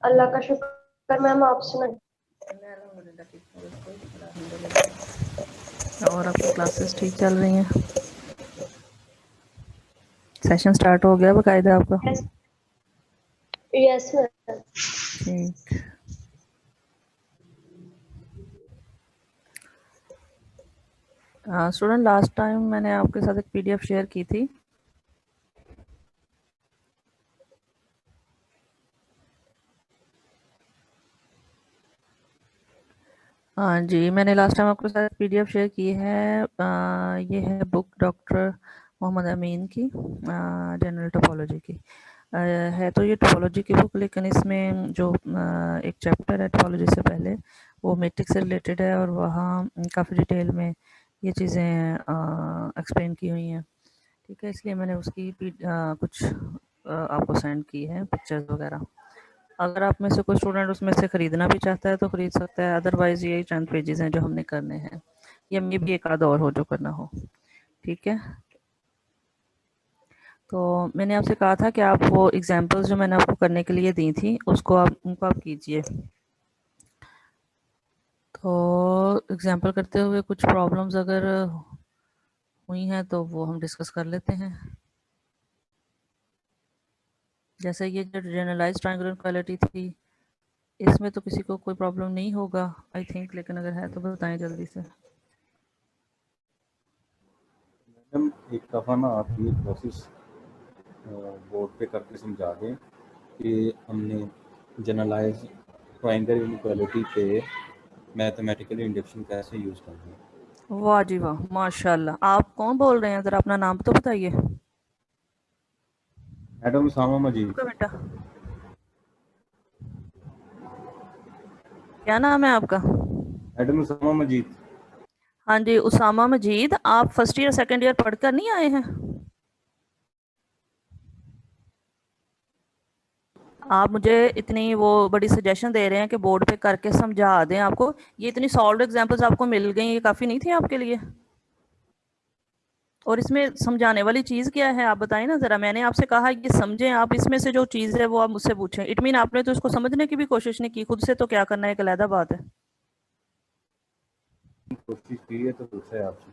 अल्लाह का शुक्र मैम, आप सुनाइए। और आपकी क्लासेस ठीक चल रही हैं? सेशन स्टार्ट हो गया बाकायदा आपका? Yes ma'am. ठीक। स्टूडेंट, लास्ट टाइम मैंने आपके साथ एक पीडीएफ शेयर की थी। हाँ जी, मैंने लास्ट टाइम आपके साथ पीडीएफ शेयर की है। ये है बुक डॉक्टर मोहम्मद अमीन की, जनरल टोपोलॉजी की। है तो ये टोपोलॉजी की बुक, लेकिन इसमें जो एक चैप्टर है टोपोलॉजी से पहले, वो मैट्रिक्स से रिलेटेड है और वहाँ काफ़ी डिटेल में ये चीज़ें एक्सप्लेन की हुई हैं। ठीक है, इसलिए मैंने उसकी कुछ आपको सेंड की है, पिक्चर्स वगैरह। अगर आप में से कोई स्टूडेंट उसमें से ख़रीदना भी चाहता है तो ख़रीद सकता है, अदरवाइज़ यही चंद पेजेस हैं जो हमने करने हैं, या मे भी एक आधा और हो जो करना हो। ठीक है, तो मैंने आपसे कहा था कि आप वो एग्जांपल्स जो मैंने आपको करने के लिए दी थी उनको आप कीजिए। तो एग्जांपल करते हुए कुछ प्रॉब्लम्स अगर हुई हैं तो वो हम डिस्कस कर लेते हैं। जैसे ये जो जनरलाइज ट्रायंगुलर इक्वालिटी थी, इसमें तो किसी को कोई प्रॉब्लम नहीं होगा आई थिंक, लेकिन अगर है तो बताएं जल्दी से। मैडम एक दफ़ा ना आप ये प्रोसेस बोर्ड पे करके समझा दें कि हमने जनरलाइज ट्रायंगल इनइक्वालिटी पे मैथमेटिकल इंडक्शन कैसे यूज़ करना है। वाह जी वाह, माशाल्लाह। आप कौन बोल रहे हैं, ज़रा अपना नाम तो बताइए। मैडम उसामा मजीद। आपका बेटा, क्या नाम है आपका? मैडम उसामा मजीद। हाँ जी, उसामा मजीद। आप फर्स्ट ईयर सेकंड ईयर पढ़कर नहीं आए हैं? आप मुझे इतनी वो बड़ी सजेशन दे रहे हैं कि बोर्ड पे करके समझा दें आपको। ये इतनी सॉल्व एग्जांपल्स आपको मिल गई, ये काफ़ी नहीं थी आपके लिए? और इसमें समझाने वाली चीज़ क्या है, आप बताएं ना ज़रा। मैंने आपसे कहा ये समझें आप, इसमें से जो चीज़ है वो आप मुझसे पूछें। इट मीन आपने तो इसको समझने की भी कोशिश नहीं की, खुद से तो क्या करना है, एक अलग बात है। कोशिश की है तो पूछा है आपसे।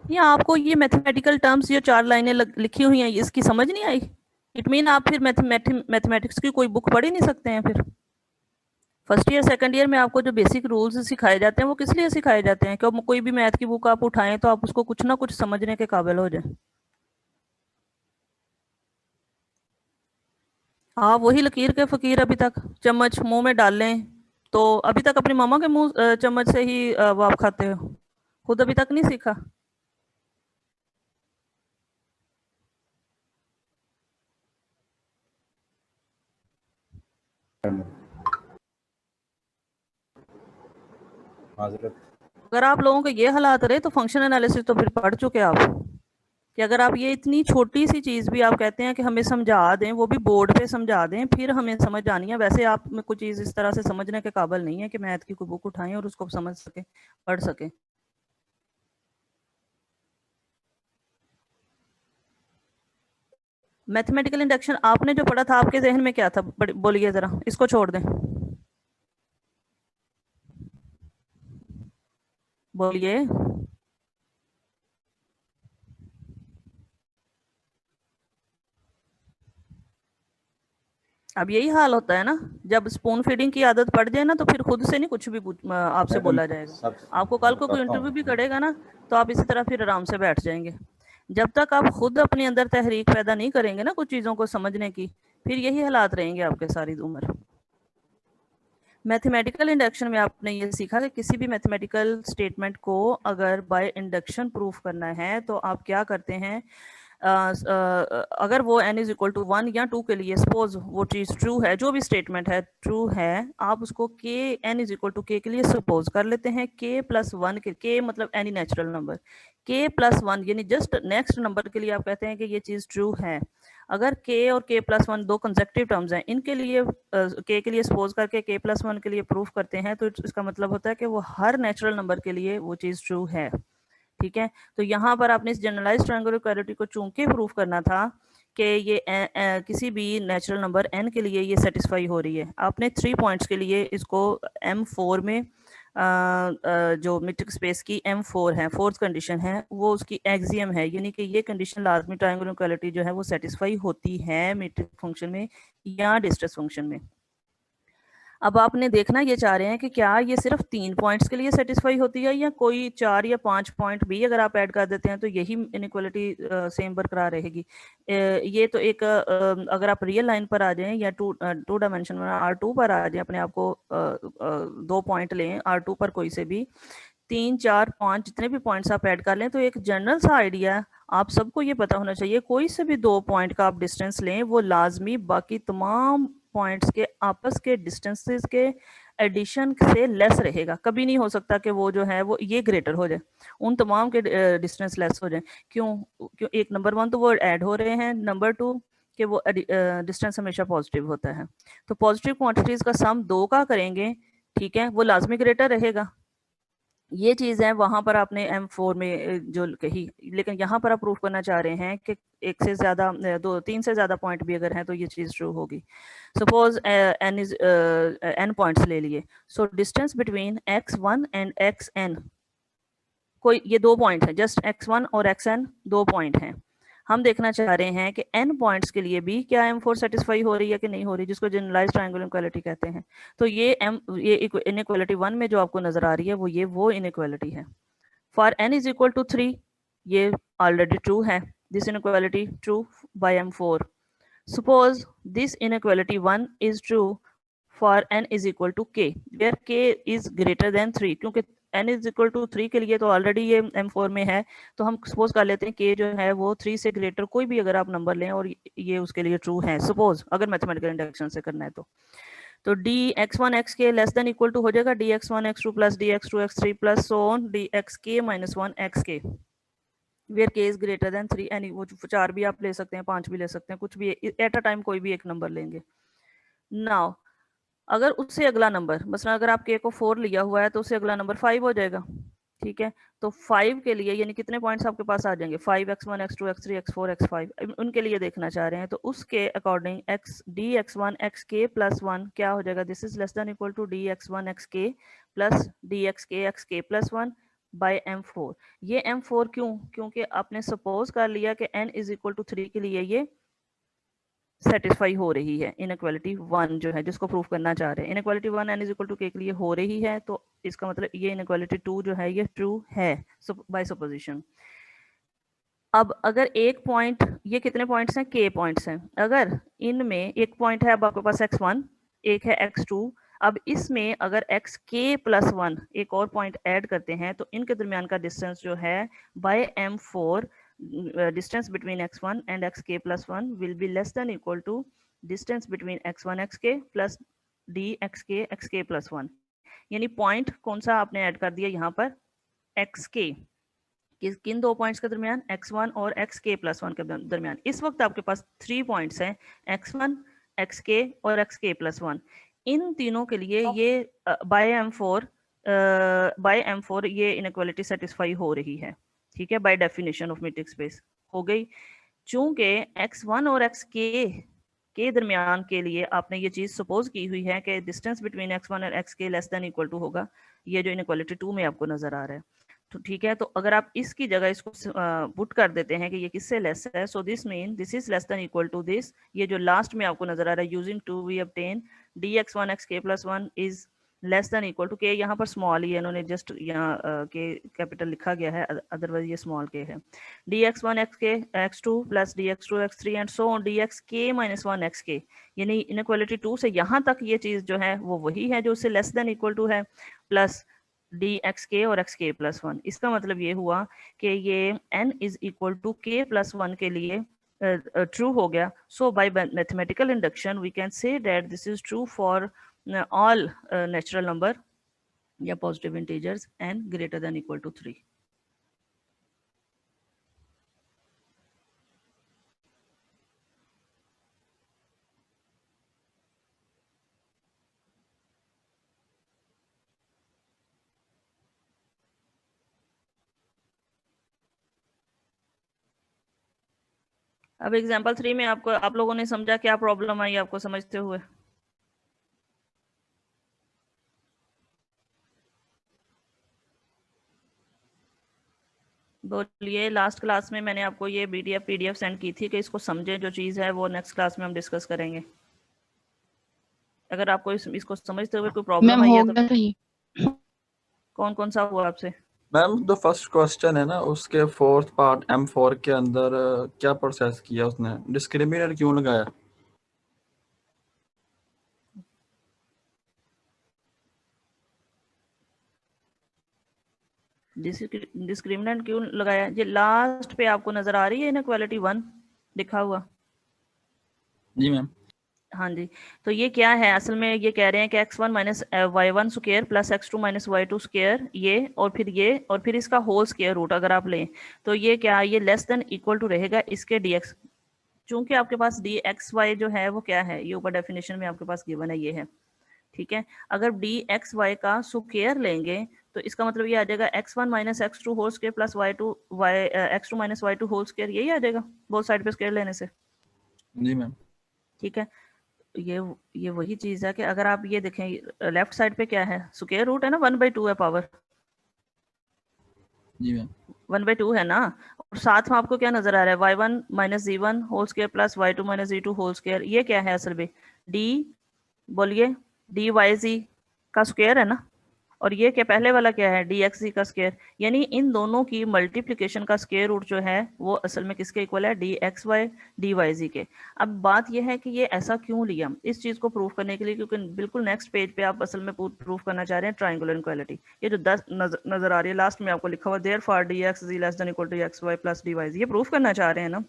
या आपको ये मैथमेटिकल टर्म्स, ये 4 लाइनें लिखी हुई हैं, इसकी समझ नहीं आई? इट मीन आप फिर मैथमेटिक्स की कोई बुक पढ़ ही नहीं सकते हैं फिर। फर्स्ट ईयर सेकंड ईयर में आपको जो बेसिक रूल्स सिखाए जाते हैं वो किस लिए सिखाए जाते हैं? कि कोई भी मैथ की बुक आप उठाएं तो आप उसको कुछ ना कुछ समझने के काबिल हो जाए। हाँ, वही लकीर के फकीर अभी तक चम्मच मुंह में डाल लें तो अभी तक अपनी मामा के मुंह चम्मच से ही वो आप खाते हो, खुद अभी तक नहीं सीखा। हाजरत अगर आप लोगों के ये हालात रहे तो फंक्शन एनालिसिस तो फिर पढ़ चुके आप। कि अगर आप ये इतनी छोटी सी चीज़ भी आप कहते हैं कि हमें समझा दें, वो भी बोर्ड पे समझा दें, फिर हमें समझ आनी है। वैसे आप में कोई चीज़ इस तरह से समझने के काबिल नहीं है कि मैथ की कोई बुक उठाएं और उसको समझ सकें, पढ़ सकें। मैथमेटिकल इंडक्शन आपने जो पढ़ा था, आपके जहन में क्या था? बोलिए ज़रा, इसको छोड़ दें, बोलिए। अब यही हाल होता है ना, जब स्पून फीडिंग की आदत पड़ जाए ना तो फिर खुद से नहीं कुछ भी आपसे मैडम बोला जाएगा। सब आपको कल को कोई बताता इंटरव्यू भी हूँ। करेगा ना तो आप इसी तरह फिर आराम से बैठ जाएंगे। जब तक आप खुद अपने अंदर तहरीक पैदा नहीं करेंगे ना कुछ चीज़ों को समझने की, फिर यही हालात रहेंगे आपके सारी उम्र। मैथमेटिकल इंडक्शन में आपने ये सीखा कि किसी भी मैथमेटिकल स्टेटमेंट को अगर बाय इंडक्शन प्रूफ करना है तो आप क्या करते हैं। अगर वो n इज इक्वल टू 1 या 2 के लिए सपोज वो चीज़ ट्रू है, जो भी स्टेटमेंट है ट्रू है, आप उसको k n is equal to k के लिए सपोज कर लेते हैं। k प्लस 1 के, k मतलब any natural number, k plus 1 यानी जस्ट नेक्स्ट नंबर के लिए आप कहते हैं कि ये चीज़ ट्रू है। अगर k और k प्लस 1 दो कंसेक्टिव टर्म्स हैं, इनके लिए k के लिए सपोज करके k प्लस 1 के लिए प्रूफ करते हैं, तो इसका मतलब होता है कि वो हर नेचुरल नंबर के लिए वो चीज़ ट्रू है। ठीक है। तो यहाँ पर आपने इस जनरलाइज ट्रायंगुलर इक्वालिटी को चूंकि प्रूफ करना था कि ये किसी भी नेचुरल नंबर n के लिए ये सेटिस्फाई हो रही है, आपने 3 पॉइंट्स के लिए इसको M4 में जो मीट्रिक स्पेस की M4 है, फोर्थ कंडीशन है, वो उसकी एक्सियम है, यानी कि ये कंडीशन लाजमी ट्रायंगुलर इक्वालिटी जो है वो सेटिस्फाई होती है मीट्रिक फंक्शन में या डिस्ट्रेस फंक्शन में। अब आपने देखना ये चाह रहे हैं कि क्या ये सिर्फ 3 पॉइंट्स के लिए सेटिस्फाई होती है या कोई 4 या 5 पॉइंट भी अगर आप ऐड कर देते हैं तो यही इनइक्वालिटी सेम बरकरार रहेगी। ये तो एक अगर आप रियल लाइन पर आ जाएं या टू डायमेंशन में R2 पर आ जाएं, अपने आप को 2 पॉइंट लें R2 पर कोई से भी 3, 4, 5 जितने भी पॉइंट्स आप ऐड कर लें, तो एक जनरल सा आइडिया आप सबको ये पता होना चाहिए, कोई से भी 2 पॉइंट का आप डिस्टेंस लें वो लाजमी बाकी तमाम पॉइंट्स के आपस के डिस्टेंसेस के एडिशन से लेस रहेगा। कभी नहीं हो सकता कि वो जो है वो ये ग्रेटर हो जाए, उन तमाम के डिस्टेंस लेस हो जाए। क्यों एक नंबर 1 तो वो ऐड हो रहे हैं, नंबर 2 कि वो डिस्टेंस हमेशा पॉजिटिव होता है। तो पॉजिटिव क्वांटिटीज का सम 2 का करेंगे, ठीक है, वो लाजमी ग्रेटर रहेगा। ये चीज़ है वहां पर आपने M4 में जो कही, लेकिन यहाँ पर आप प्रूफ करना चाह रहे हैं कि एक से ज्यादा 3 से ज्यादा पॉइंट भी अगर हैं तो ये चीज ट्रू होगी। सपोज n पॉइंट्स ले लिए, so distance between x1 and xn, कोई ये 2 पॉइंट है, जस्ट x1 और xn 2 पॉइंट हैं। हम देखना चाह रहे हैं कि n पॉइंट्स के लिए भी क्या M4 सेटिस्फाई हो रही है कि नहीं हो रही, जिसको जनरलाइज ट्रायंगुलर इक्वालिटी कहते हैं। तो ये इनइक्वालिटी 1 में जो आपको नजर आ रही है वो इनइक्वालिटी है। For n is equal to 3 ये ऑलरेडी ट्रू है, this inequality true by M4। Suppose this inequality 1 is true for n is equal to k where k is greater than 3, क्योंकि n इज इक्वल टू 3 के लिए तो already ये M4 में है, तो हम सपोज कर लेते हैं k जो है वो 3 से ग्रेटर कोई भी अगर आप नंबर लें और ये उसके लिए ट्रू है, सपोज अगर मैथमेटिकल इंडक्शन से करना है तो dx1 xk less than equal to हो जाएगा dx1 x2 plus dx2 x3 plus so on dxk minus 1 xk where k is greater than 3, any वो 4 भी आप ले सकते हैं, 5 भी ले सकते हैं, कुछ भी एट अ टाइम कोई भी एक नंबर लेंगे। नाउ अगर उससे अगला नंबर, मसलन अगर आप k को 4 लिया हुआ है तो उससे अगला नंबर 5 हो जाएगा, ठीक है। तो 5 के लिए यानी कितने पॉइंट्स आपके पास आ जाएंगे, 5 x1 x2 x3 x4 x5, उनके लिए देखना चाह रहे हैं। तो उसके अकॉर्डिंग dx1 xk प्लस 1 क्या हो जाएगा, this is less than equal to dx1 xk plus dxk xk plus 1 by M4। ये M4 क्योंकि आपने सपोज कर लिया कि n इज इक्वल टू 3 के लिए ये सेटिस्फाई हो रही है, इनइक्वालिटी 1 जो है जिसको प्रूफ करना चाह रहे हैं, inequality 1 n is equal to k के लिए हो रही है, तो इसका मतलब ये इनइक्वालिटी 2 जो है ये ट्रू है बाय सपोजिशन। अब अगर एक पॉइंट, ये कितने पॉइंट्स हैं, k पॉइंट्स हैं, अगर इनमें एक पॉइंट है अब आपके पास x1, एक है x2, अब इसमें अगर xk प्लस 1 एक और पॉइंट ऐड करते हैं तो इनके दरमियान का डिस्टेंस जो है bye M4 distance between x1 and xk plus 1 will be less than equal to distance between x1 xk plus dxk xk plus 1, यानी पॉइंट कौन सा आपने ऐड कर दिया यहाँ पर, xk, किन 2 पॉइंट्स के दरमियान, x1 और xk plus 1 के दरमियान। इस वक्त आपके पास 3 पॉइंट्स हैं, x1 xk और xk plus 1, इन तीनों के लिए ये बाय M4 ये इनइक्वालिटी सेटिस्फाई हो रही है, ठीक है, by definition of metric space हो गई। चूंकि x1 और xk के दरमियान के लिए आपने ये चीज सपोज की हुई है कि डिस्टेंस बिटवीन x1 और xk less than equal to होगा, ये जो इनइक्वालिटी 2 में आपको नजर आ रहा है, तो ठीक है। तो अगर आप इसकी जगह इसको पुट कर देते हैं कि ये किससे लेस है, so this mean this is less than equal to this, ये जो लास्ट में आपको नजर आ रहा है, using 2 we obtain dx1 xk plus 1 is less than equal to के, यहाँ पर स्मॉल ही है, इन्होंने जस्ट यहाँ के कैपिटल लिखा गया है, अदरवाइज ये स्मॉल के है, dx1 xk x2 plus dx2 x3 and so on dxk minus 1 xk, यानी इनइक्वालिटी 2 से यहाँ तक ये चीज जो है वो वही है जो उससे लेस देन इक्वल टू है, प्लस dxk और xk प्लस 1। इसका मतलब ये हुआ कि ये n is equal to k plus 1 के लिए ट्रू हो गया। So by mathematical induction we can say that this is true for all natural number या positive integers n greater than equal to 3। अब एग्जाम्पल 3 में आपको आप लोगों ने समझा क्या प्रॉब्लम आई आपको समझते हुए? बोलिए। लास्ट क्लास में मैंने आपको ये पीडीएफ सेंड की थी कि इसको समझें, जो चीज़ है वो नेक्स्ट क्लास में हम डिस्कस करेंगे। अगर आपको इसको समझते हुए कोई प्रॉब्लम मैम आई हो है तो गया सही। कौन कौन सा हुआ आपसे? मैम जो फर्स्ट क्वेश्चन है ना, उसके फोर्थ पार्ट M4 के अंदर क्या प्रोसेस किया उसने, डिस्क्रिमिनेट क्यों लगाया? डिस्क्रिमिनेंट क्यों लगाया? ये लास्ट पे आपको नजर आ रही है इनइक्वालिटी 1 लिखा हुआ? जी मैम। हाँ जी। तो ये क्या है असल में? ये कह रहे हैं कि x1 minus y1 square plus x2 minus y2 square, ये और फिर इसका होल स्क्वायर रूट अगर आप लें तो ये क्या, ये लेस देन इक्वल टू रहेगा इसके dx। चूंकि आपके पास dxy जो है वो क्या है, ये ऊपर डेफिनेशन में आपके पास गिवन है, ये है। ठीक है, अगर dxy का स्क्वायर लेंगे तो इसका मतलब ये आ जाएगा x1 minus x2 whole square plus x2 minus y2 whole square, यही आ जाएगा बोथ साइड पे स्क्वायर लेने से। जी मैम। ठीक है, ये वही चीज है कि अगर आप ये देखें लेफ्ट साइड पे क्या है, स्क्वायर रूट है ना, 1/2 है पावर। जी मैम। 1/2 है ना, और साथ में आपको क्या नजर आ रहा है, y1 minus z1 whole square plus y2 minus z2 whole square. ये क्या है असल में? d, बोलिए, dyz का स्क्वायर है ना, और ये क्या पहले वाला क्या है, dxz का स्क्वायर। यानी इन दोनों की मल्टीप्लिकेशन का स्क्वायर रूट जो है वो असल में किसके इक्वल है, dxy dyz के। अब बात ये है कि ये ऐसा क्यों लिया, इस चीज को प्रूव करने के लिए, क्योंकि बिल्कुल नेक्स्ट पेज पे आप असल में प्रूव करना चाह रहे हैं ट्रायंगुलर इनइक्वालिटी। ये जो 10 नजर आ रही है लास्ट में आपको लिखा हुआ therefore dxz less than equal to xy plus dyz, ये प्रूव करना चाह रहे हैं ना।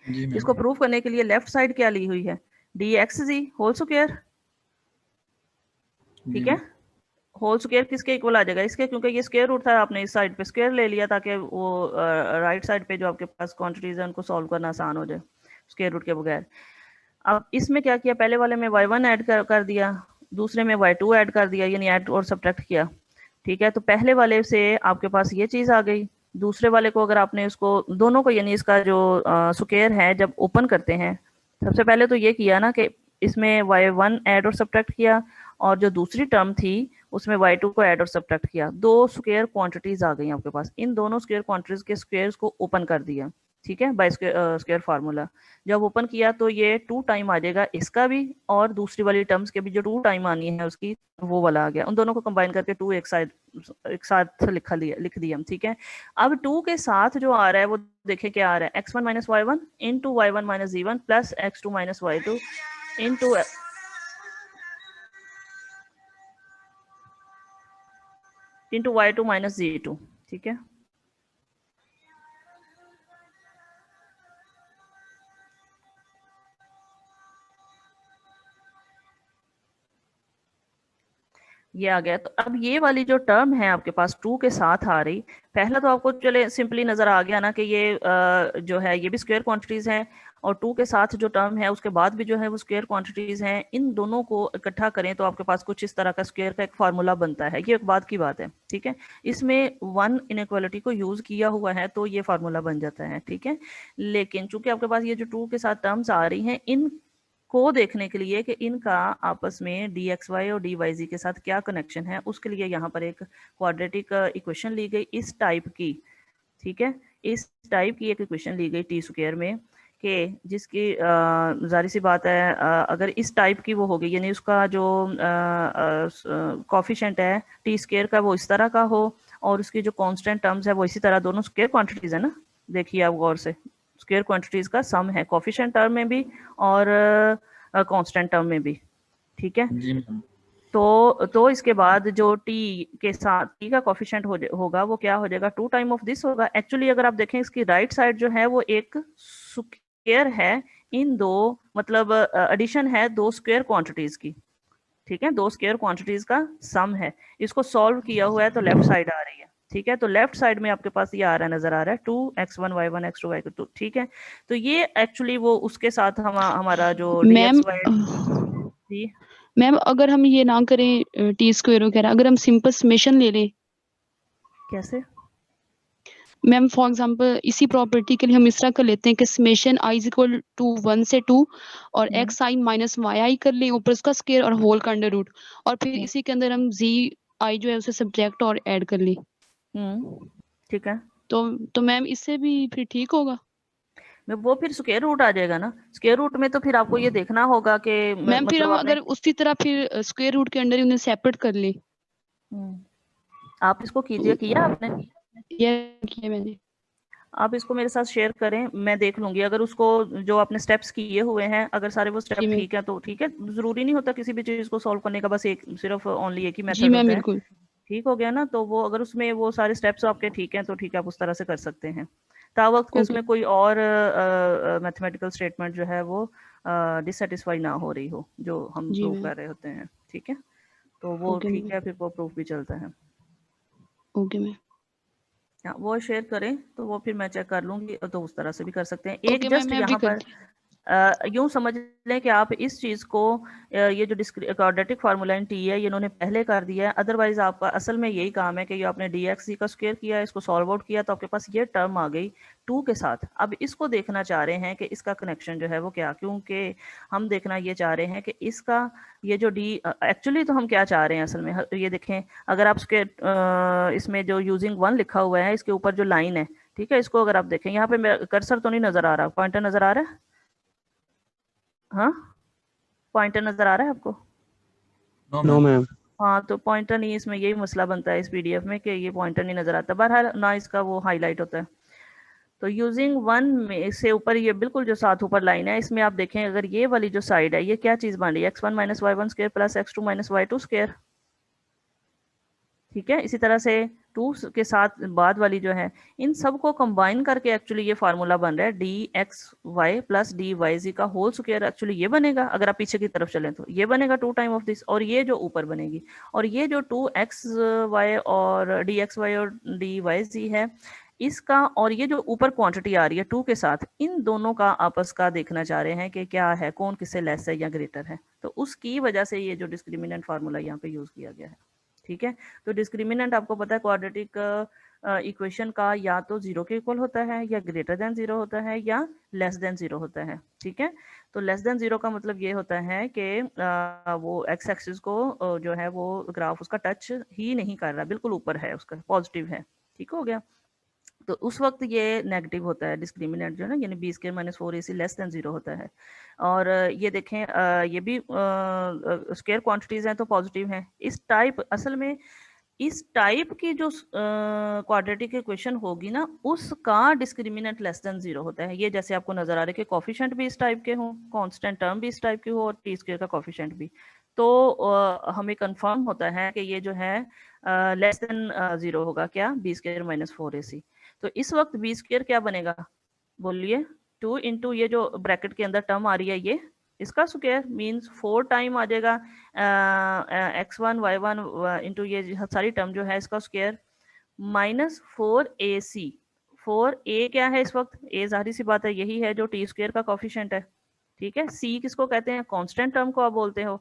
जी मैम। इसको प्रूव करने के लिए लेफ्ट साइड क्या ली हुई है, dxz होल स्क्वायर। ठीक है, होल स्क्वायर किसके इक्वल आ जाएगा, इसके, क्योंकि ये स्क्वायर रूट था, आपने इस साइड पे स्क्वायर ले लिया ताकि वो राइट साइड पे जो आपके पास क्वांटिटीज है उनको सॉल्व करना आसान हो जाए स्क्वायर रूट के बगैर। अब इसमें क्या किया, पहले वाले में y1 ऐड कर दिया, दूसरे में y2 ऐड कर दिया, यानी ऐड और सब्ट्रैक्ट किया। ठीक है, तो पहले वाले से आपके पास ये चीज आ गई, दूसरे वाले को अगर आपने उसको दोनों को, यानी इसका जो स्क्वायर है जब ओपन करते हैं, सबसे पहले तो ये किया ना कि इसमें y1 ऐड और सब्ट्रैक्ट किया, और जो दूसरी टर्म थी उसमें y2 को ऐड और सब्ट्रैक्ट किया। दो स्क्वायर क्वांटिटीज आ गई आपके पास, इन दोनों स्क्वायर क्वांटिटीज के स्क्वायर्स को ओपन कर दिया। ठीक है, बाय स्क्वायर फार्मूला जब ओपन किया तो ये 2 टाइम आ जाएगा इसका भी, और दूसरी वाली टर्म्स के भी जो 2 टाइम आनी है उसकी, वो वाला आ गया। उन दोनों को कंबाइन करके 2 एक साथ लिख दिया। ठीक है, अब 2 के साथ जो आ रहा है वो देखें क्या आ रहा है, x1 minus y1 into y1 minus z1 plus x2 minus y2 into y2 minus z2। ठीक है, ये आ गया। तो अब ये वाली जो टर्म है आपके पास 2 के साथ आ रही, पहला तो आपको चले सिंपली नजर आ गया ना कि ये जो है ये भी स्क्वायर क्वांटिटीज हैं, और 2 के साथ जो टर्म है उसके बाद भी जो है वो स्क्वायर क्वांटिटीज हैं। इन दोनों को इकट्ठा करें तो आपके पास कुछ इस तरह का स्क्वायर का एक फार्मूला बनता है, ये एक बात की बात है। ठीक है, इसमें 1 इनइक्वालिटी को यूज किया हुआ है तो ये फार्मूला बन जाता है। ठीक है, लेकिन चूंकि आपके पास ये जो 2 के साथ टर्म्स आ रही हैं, इन को देखने के लिए कि इनका आपस में dxy और dyz के साथ क्या कनेक्शन है, उसके लिए यहाँ पर एक क्वाड्रेटिक इक्वेशन ली गई इस टाइप की। ठीक है, इस टाइप की एक इक्वेशन ली गई टी स्क्वायर में, कि जिसकी जाहिर सी बात है अगर इस टाइप की वो होगी, यानी उसका जो कॉफिशेंट है टी स्क्वायर का वो इस तरह का हो, और उसकी जो कांस्टेंट टर्म्स है वो इसी तरह, दोनों स्क्वायर क्वांटिटीज है ना, देखिए आप गौर से, स्क्वायर क्वांटिटीज का सम है कॉफिशेंट टर्म में भी और कांस्टेंट टर्म में भी। ठीक है, जी मैम। तो इसके बाद जो t के साथ t का कॉफिशेंट होगा वो क्या हो जाएगा, 2 टाइम ऑफ दिस होगा। एक्चुअली अगर आप देखें इसकी राइट साइड जो है वो एक स्क्वायर है, इन दो मतलब एडिशन है 2 स्क्वायर क्वांटिटीज की। ठीक है, 2 स्क्वायर क्वांटिटीज का सम है, इसको सॉल्व किया हुआ है तो लेफ्ट साइड आ रही है। ठीक है, तो लेफ्ट साइड में आपके पास ये आ रहा है, नजर आ रहा है 2x1 y1 x2 y2। ठीक है, तो ये एक्चुअली वो उसके साथ हमारा जो मैम जी मैम अगर हम ये ना करें टी स्क्वायर वगैरह, अगर हम सिंपल समेशन ले लें, कैसे, मैम फॉर एग्जांपल इसी प्रॉपर्टी के लिए हम इस तरह कर लेते हैं कि summation i is equal to 1 से 2 और x i minus y i कर लें, ऊपर उसका स्क्वायर और होल का अंडर रूट, और फिर इसी के अंदर हम z i जो है उसे सब्जेक्ट और ऐड कर लें। ठीक है, तो मैम इससे भी फिर ठीक होगा? वो फिर स्क्वायर रूट आ जाएगा ना। स्क्वायर रूट में तो फिर आपको ये देखना होगा कि मैम फिर मतलब हम आपने अगर उसी तरह फिर स्क्वायर रूट के अंडर ही उन्हें सेपरेट कर लें। आप इसको कीजिए, किया आपने? ये किया मैंने। आप इसको मेरे साथ शेयर करें, मैं देख लूंगी अगर उसको जो आपने स्टेप्स किए हुए हैं अगर सारे वो स्टेप जी मैम। ठीक है तो ठीक है। जरूरी नहीं होता किसी भी चीज को सॉल्व करने का बस एक सिर्फ ओनली एक ही जी मेथड मैम होता है। बिल्कुल। ठीक हो गया ना, तो वो अगर उसमें वो सारे स्टेप्स आपके ठीक हैं तो ठीक है, आप उस तरह से कर सकते हैं। तावक्त के ओके उसमें कोई और मैथमेटिकल स्टेटमेंट जो है वो डिससेटिस्फाई ना हो रही हो जो हम जी प्रूव मैम। कर रहे होते हैं। ठीक है, तो वो ओके ठीक मैम। है, फिर वो प्रूफ भी चलता है। Okay ma'am. हाँ, वो शेयर करें तो वो फिर मैं चेक कर लूंगी, तो उस तरह से भी कर सकते हैं। एक ओके मैम जस्ट मैं अभी यहाँ पर करती यूं समझ लें कि आप इस चीज को ये जो क्वाड्रेटिक फार्मूला इन टी है ये इन्होंने पहले कर दिया है। अदरवाइज आपका असल में यही काम है कि ये आपने डी एक्स का स्क्वायर किया, इसको सॉल्व आउट किया तो आपके पास ये टर्म आ गई 2 के साथ। अब इसको देखना चाह रहे हैं कि इसका कनेक्शन जो है वो क्या, क्योंकि हम देखना ये चाह रहे हैं कि इसका ये जो डी एक्चुअली तो हम क्या चाह रहे हैं असल में, ये देखें अगर आप इसमें जो यूजिंग 1 लिखा हुआ है इसके ऊपर जो लाइन है, ठीक है, इसको अगर आप देखें यहाँ पे मेरा कर्सर तो नहीं नजर आ रहा, पॉइंटर नजर आ रहा है? हाँ, पॉइंटर नजर आ रहा है आपको? No ma'am. हाँ, तो पॉइंटर नहीं, इसमें यही मसला बनता है इस पीडीएफ में कि ये पॉइंटर नहीं नजर आता, बहरहाल ना इसका वो हाईलाइट होता है। तो यूजिंग 1 में से ऊपर ये बिल्कुल जो साथ ऊपर लाइन है इसमें आप देखें अगर ये वाली जो साइड है ये क्या चीज बन रही है, x1 minus y one square plus x two minus y two square. ठीक है, इसी तरह से 2 के साथ बाद वाली जो है इन सब को कंबाइन करके एक्चुअली ये फार्मूला बन रहा है D X Y plus D Y G का होल स्क्वायर। एक्चुअली ये बनेगा अगर आप पीछे की तरफ चलें तो ये बनेगा 2 टाइम ऑफ दिस, और ये जो ऊपर बनेगी और ये जो 2 एक्स वाई और डी एक्स वाई और डी वाई जी है इसका, और ये जो ऊपर क्वांटिटी आ रही है 2 के साथ, इन दोनों का आपस का देखना चाह रहे हैं कि क्या है, कौन किससे लेस है या ग्रेटर है। तो उसकी वजह से ये जो डिस्क्रिमिनेंट फार्मूला यहाँ पे यूज किया गया है। ठीक है, तो डिस्क्रिमिनेंट आपको पता है क्वाड्रेटिक इक्वेशन का या तो 0 के इक्वल होता है या ग्रेटर देन 0 होता है या लेस देन 0 होता है। ठीक है, तो लेस देन 0 का मतलब ये होता है कि वो एक्स एक्सिस को जो है वो ग्राफ उसका टच ही नहीं कर रहा, बिल्कुल ऊपर है, उसका पॉजिटिव है। ठीक हो गया, तो उस वक्त ये नेगेटिव होता है डिस्क्रिमिनेंट जो है ना, यानी b square minus 4ac less than 0 होता है। और ये देखें ये भी स्क्वायर क्वांटिटीज हैं तो पॉजिटिव हैं। इस टाइप असल में इस टाइप की जो क्वाड्रेटिक इक्वेशन होगी ना उसका डिस्क्रिमिनेंट लेस देन 0 होता है। ये जैसे आपको नजर आ रहा है कि कॉफिशेंट भी इस टाइप के हों, कांस्टेंट टर्म भी इस टाइप की हो और टी स्क्वायर का कॉफिशेंट भी, तो हमें कंफर्म होता है कि ये जो है लेस देन 0 होगा, क्या, बी स्क्वायर माइनस 4ac। तो इस वक्त बी स्क्वायर क्या बनेगा, बोलिए, 2 इंटू ये जो ब्रैकेट के अंदर टर्म आ रही है ये इसका स्क्वायर मीन्स 4 टाइम आ जाएगा x1 y1 इंटू ये सारी टर्म जो है इसका स्क्वायर माइनस 4ac। 4a क्या है इस वक्त, a जाहिर सी बात है यही है जो टी स्क्वायर का कॉफिशेंट है। ठीक है, c किसको कहते हैं, कांस्टेंट टर्म को आप बोलते हो।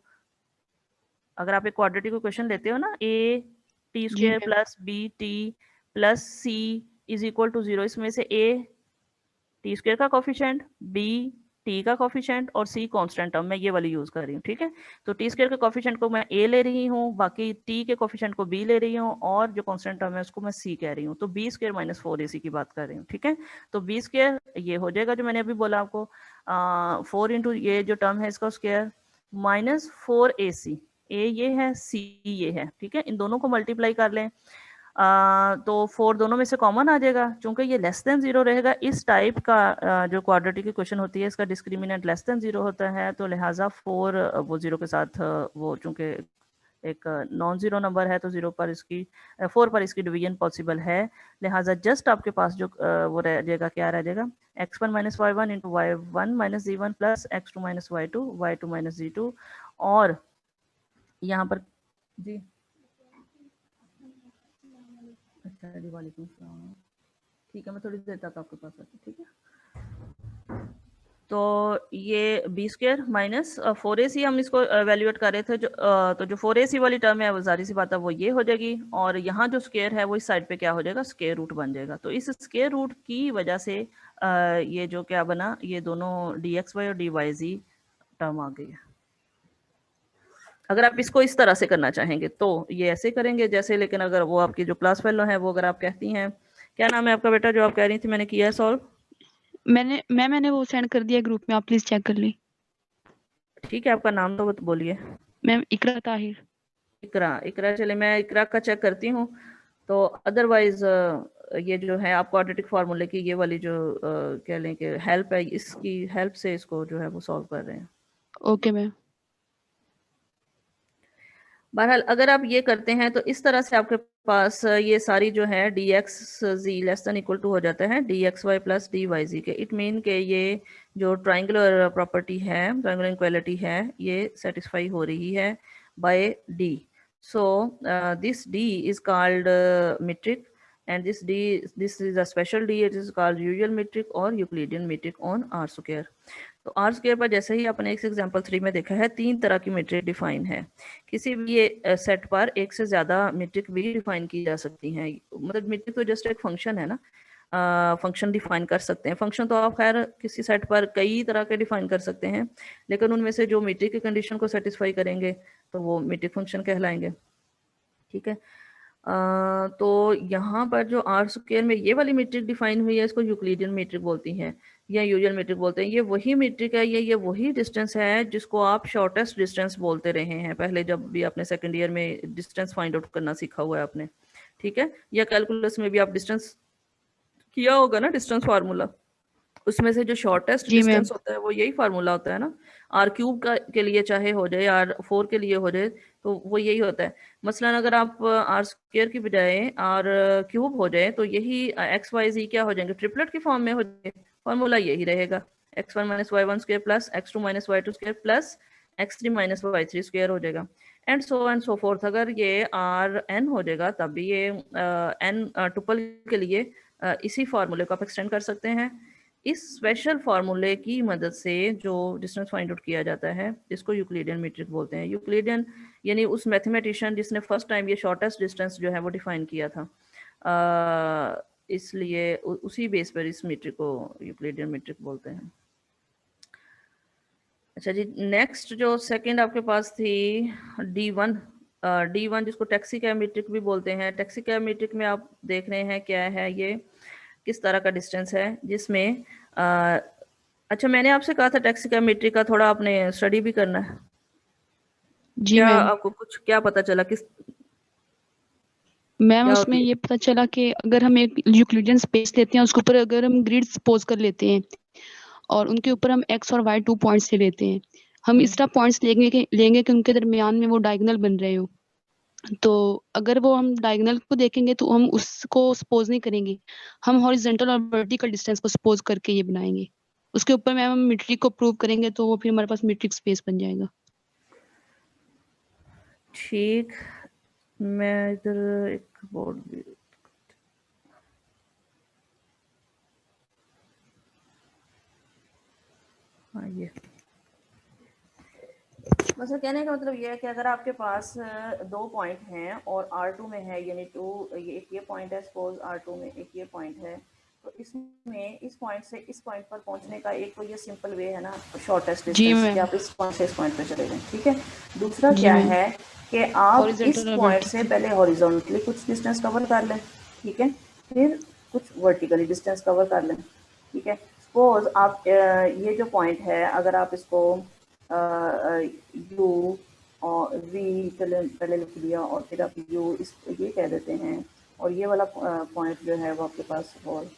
अगर आप एक क्वाड्रेटिक इक्वेशन लेते हो ना, a टी जी square ma'am. Plus b t plus c is equal to 0, इसमें से a टी स्क्वायर का कॉफिशेंट, बी टी का कॉफिशेंट और सी कांस्टेंट टर्म, मैं ये वाली यूज कर रही हूँ। ठीक है, तो टी स्क्वायर के कॉफिशेंट को मैं ए ले रही हूँ, बाकी टी के कॉफिशेंट को बी ले रही हूँ और जो कांस्टेंट टर्म है उसको मैं सी कह रही हूँ। तो बी स्क्वायर माइनस 4ac की बात कर रही हूँ। ठीक है, तो बी स्क्वायर ये हो जाएगा जो मैंने अभी बोला आपको 4 इंटू ये जो टर्म है इसका स्क्वायर माइनस 4ac, ए ये है सी ये है। ठीक है, इन दोनों को मल्टीप्लाई कर लें तो 4 दोनों में से कॉमन आ जाएगा, चूंकि ये लेस देन 0 रहेगा। इस टाइप का जो क्वाड्रेटिक इक्वेशन होती है इसका डिस्क्रिमिनेंट लेस देन 0 होता है, तो लिहाजा 4 वो 0 के साथ वो चूंकि एक नॉन जीरो नंबर है तो 0 पर इसकी 4 पर इसकी डिवीजन पॉसिबल है, लिहाजा जस्ट आपके पास जो वो रह जाएगा, क्या रह जाएगा, x1 minus y one into y one minus z one plus x2 minus y two minus z two. और यहाँ पर जी अच्छा जी, वालेकुम सलाम। ठीक है, मैं थोड़ी देर तक आपके पास आती हूँ। ठीक है। तो ये बी स्क्वायर माइनस 4ac हम इसको एवेल्यूएट कर रहे थे तो जो 4ac वाली टर्म है वो जारी सी बात है वो ये हो जाएगी, और यहाँ जो स्क्वायर है वो इस साइड पे क्या हो जाएगा, स्क्वायर रूट बन जाएगा। तो इस स्क्वायर रूट की वजह से ये जो क्या बना, ये दोनों dxy और dyz टर्म आ गई है। अगर आप इसको इस तरह से करना चाहेंगे तो ये ऐसे करेंगे जैसे, लेकिन अगर वो आपकी जो क्लास फेलो है वो अगर आप कहती हैं, क्या नाम है आपका बेटा जो आप कह रही थी मैंने किया है सॉल्व? मैंने वो सेंड कर दिया ग्रुप में, आप प्लीज चेक कर ली। ठीक है, आपका नाम तो बोलिए। मैम इकरा ताहिर। इकरा चले मैं इकरा का चेक करती हूँ। तो अदरवाइज ये जो है आप क्वाड्रेटिक फार्मूले की ये वाली जो कह लें कि हेल्प है, इसकी हेल्प से इसको जो है वो सॉल्व कर रहे हैं। Okay ma'am. बहरहाल अगर आप ये करते हैं तो इस तरह से आपके पास ये सारी जो है dx z less than equal to हो जाता है dxy प्लस dyz के। इट मीन के ये जो ट्राइंगुलर प्रॉपर्टी है, ट्राइंगुलर इक्वालिटी है, ये सेटिस्फाई हो रही है by d। So this d is called metric, and this is a special d, it is called usual metric or Euclidean metric on R square। तो आर स्क्वायर पर जैसे ही आपने एक एग्जांपल 3 में देखा है, 3 तरह की मीट्रिक डिफाइन है। किसी भी ये सेट पर एक से ज्यादा मीट्रिक भी डिफाइन की जा सकती हैं। मतलब मीट्रिक तो जस्ट एक फंक्शन है ना, फंक्शन डिफाइन कर सकते हैं। फंक्शन तो आप खैर किसी सेट पर कई तरह के डिफाइन कर सकते हैं, लेकिन उनमें से जो मीट्रिक की कंडीशन को सेटिस्फाई करेंगे तो वो मीट्रिक फंक्शन कहलाएंगे। ठीक है, तो यहाँ पर जो आर स्क्वायर में ये वाली मीट्रिक डिफाइन हुई है, इसको यूक्लिडियन मीट्रिक बोलती हैं या यूजुअल मीट्रिक बोलते हैं। ये वही मीट्रिक है, ये वही डिस्टेंस है जिसको आप शॉर्टेस्ट डिस्टेंस बोलते रहे हैं पहले, जब भी आपने सेकंड ईयर में डिस्टेंस फाइंड आउट करना सीखा हुआ है आपने। ठीक है, या कैलकुलस में भी आप डिस्टेंस किया होगा ना, डिस्टेंस फार्मूला, उसमें से जो शॉर्टेस्ट जी मैम। डिस्टेंस होता है वो यही फार्मूला होता है ना। आर क्यूब का के लिए चाहे हो जाए, आर 4 के लिए हो जाए, तो वो यही होता है। मसलन अगर आप आर स्क्वायर की बजाय आर क्यूब हो जाए तो यही एक्स वाई जी क्या हो जाएंगे, ट्रिपलेट की फॉर्म में हो जाए। फार्मूला यही रहेगा, x1 minus y one square plus x2 minus y two square plus x3 minus y three square हो जाएगा, एंड सो फोर्थ। अगर ये आर एन हो जाएगा तब भी ये एन ट्रिपल के लिए इसी फार्मूले को आप एक्सटेंड कर सकते हैं। इस स्पेशल फार्मूले की मदद से जो डिस्टेंस फाइंड आउट किया जाता है इसको यूक्लिडियन मीट्रिक बोलते हैं। यूक्लिडियन यानी उस मैथमेटिशियन जिसने फर्स्ट टाइम ये शॉर्टेस्ट डिस्टेंस जो है वो डिफाइन किया था, इसलिए उसी बेस पर इस मीट्रिक को यूक्लिडियन मीट्रिक बोलते हैं। अच्छा जी, नेक्स्ट जो सेकंड आपके पास थी D1 जिसको टैक्सी मीट्रिक भी बोलते हैं। टैक्सी मीट्रिक में आप देख रहे हैं क्या है, ये किस तरह का डिस्टेंस है जिसमें अच्छा मैंने आपसे कहा था टैक्सी मीट्रिक का थोड़ा आपने स्टडी भी करना है। जी क्या मैम। आपको कुछ क्या पता चला, किस मैम क्या उसमें होती है? ये पता चला कि अगर हम एक यूक्लिडियन स्पेस लेते हैं, उसके ऊपर अगर हम ग्रिड सपोज कर लेते हैं और उनके ऊपर हम एक्स और वाई 2 पॉइंट्स ले लेते हैं, हम इस तरह पॉइंट्स लेंगे कि उनके दरमियान में वो डायगोनल बन रहे हो। तो अगर वो हम डायगोनल को देखेंगे तो हम उसको सपोज नहीं करेंगे, हम हॉरिजॉन्टल और वर्टिकल डिस्टेंस को सपोज करके ये बनाएंगे। उसके ऊपर मैम हम मीट्रिक को प्रूव करेंगे तो वो फिर हमारे पास मीट्रिक स्पेस बन जाएगा। ठीक, मैं इधर एक बोर्ड भी, हाँ ये मतलब कहने का मतलब ये है कि अगर आपके पास 2 पॉइंट हैं और R2 में है, यानी 2 ये पॉइंट है, सपोज R2 में एक ये पॉइंट है, तो इसमें इस पॉइंट से इस पॉइंट पर पहुंचने का एक तो ये सिंपल वे है ना, शॉर्टेस्ट डिस्टेंस, कि आप इस पॉइंट से इस पॉइंट पे चले जाएं। ठीक है, दूसरा क्या है कि आप इस पॉइंट से पहले हॉरिजॉन्टली कुछ डिस्टेंस कवर कर लें, ठीक है, फिर कुछ वर्टिकली डिस्टेंस कवर कर लें। ठीक है, सपोज आप ये जो पॉइंट है अगर आप इसको यू और वी पहले लिख लिया और फिर आप यू इस ये कह देते हैं, और ये वाला पॉइंट जो है वो आपके पास और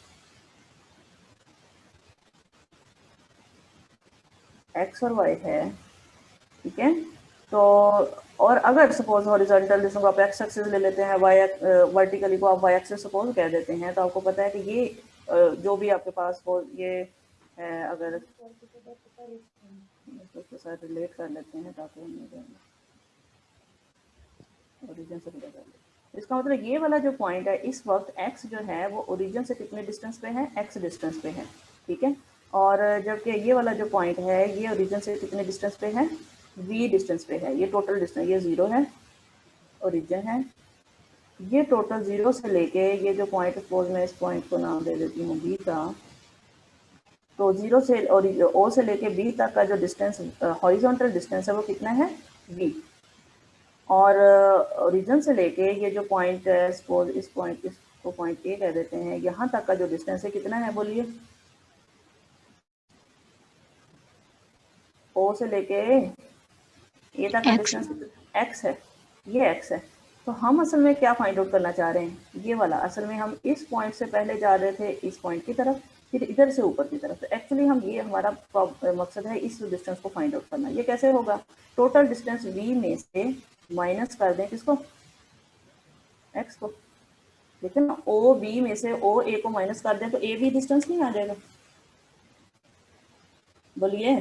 एक्स और वाई है। ठीक है, तो और अगर सपोज हॉरिजॉन्टल डिस्टेंस को आप एक्स एक्सिस ले लेते हैं, वाई वर्टिकली को आप वाई एक्सिस सपोज कह देते हैं, तो आपको पता है कि ये जो भी आपके पास हो ये अगर उसके साथ रिलेट कर लेते हैं ताकि हम ओरिजिन से पता कर लें। इसका मतलब ये वाला जो पॉइंट है इस वक्त x जो है वो ओरिजिन से कितने डिस्टेंस पे है, x डिस्टेंस पे है। ठीक है, और जबकि ये वाला जो पॉइंट है ये ओरिजिन से कितने डिस्टेंस पे है, v डिस्टेंस पे है। ये टोटल डिस्टेंस, ये 0 है, ओरिजिन है। ये टोटल 0 से लेके ये जो पॉइंट, सपोज मैं इस पॉइंट को नाम दे देती हूँ b का, तो 0 से और o से लेके b तक का जो डिस्टेंस, हॉरिजॉन्टल डिस्टेंस है वो कितना है, v। और ओरिजिन से लेके ये जो पॉइंट है, सपोज इस पॉइंट, इसको पॉइंट ए कह देते हैं, यहाँ तक का जो डिस्टेंस है कितना है, बोलिए। ओ से लेके ए तक का X। डिस्टेंस x है, ये x है। तो हम असल में क्या फाइंड आउट करना चाह रहे हैं, ये वाला। असल में हम इस पॉइंट से पहले जा रहे थे इस पॉइंट की तरफ, फिर इधर से ऊपर की तरफ। तो एक्चुअली हम, ये हमारा मकसद है इस डिस्टेंस को फाइंड आउट करना। ये कैसे होगा, टोटल डिस्टेंस v में से माइनस कर दें किसको, x को। देखिए ना, ओ बी में से ओ ए को माइनस कर दें तो ए बी डिस्टेंस नहीं आ जाएगा, बोलिए।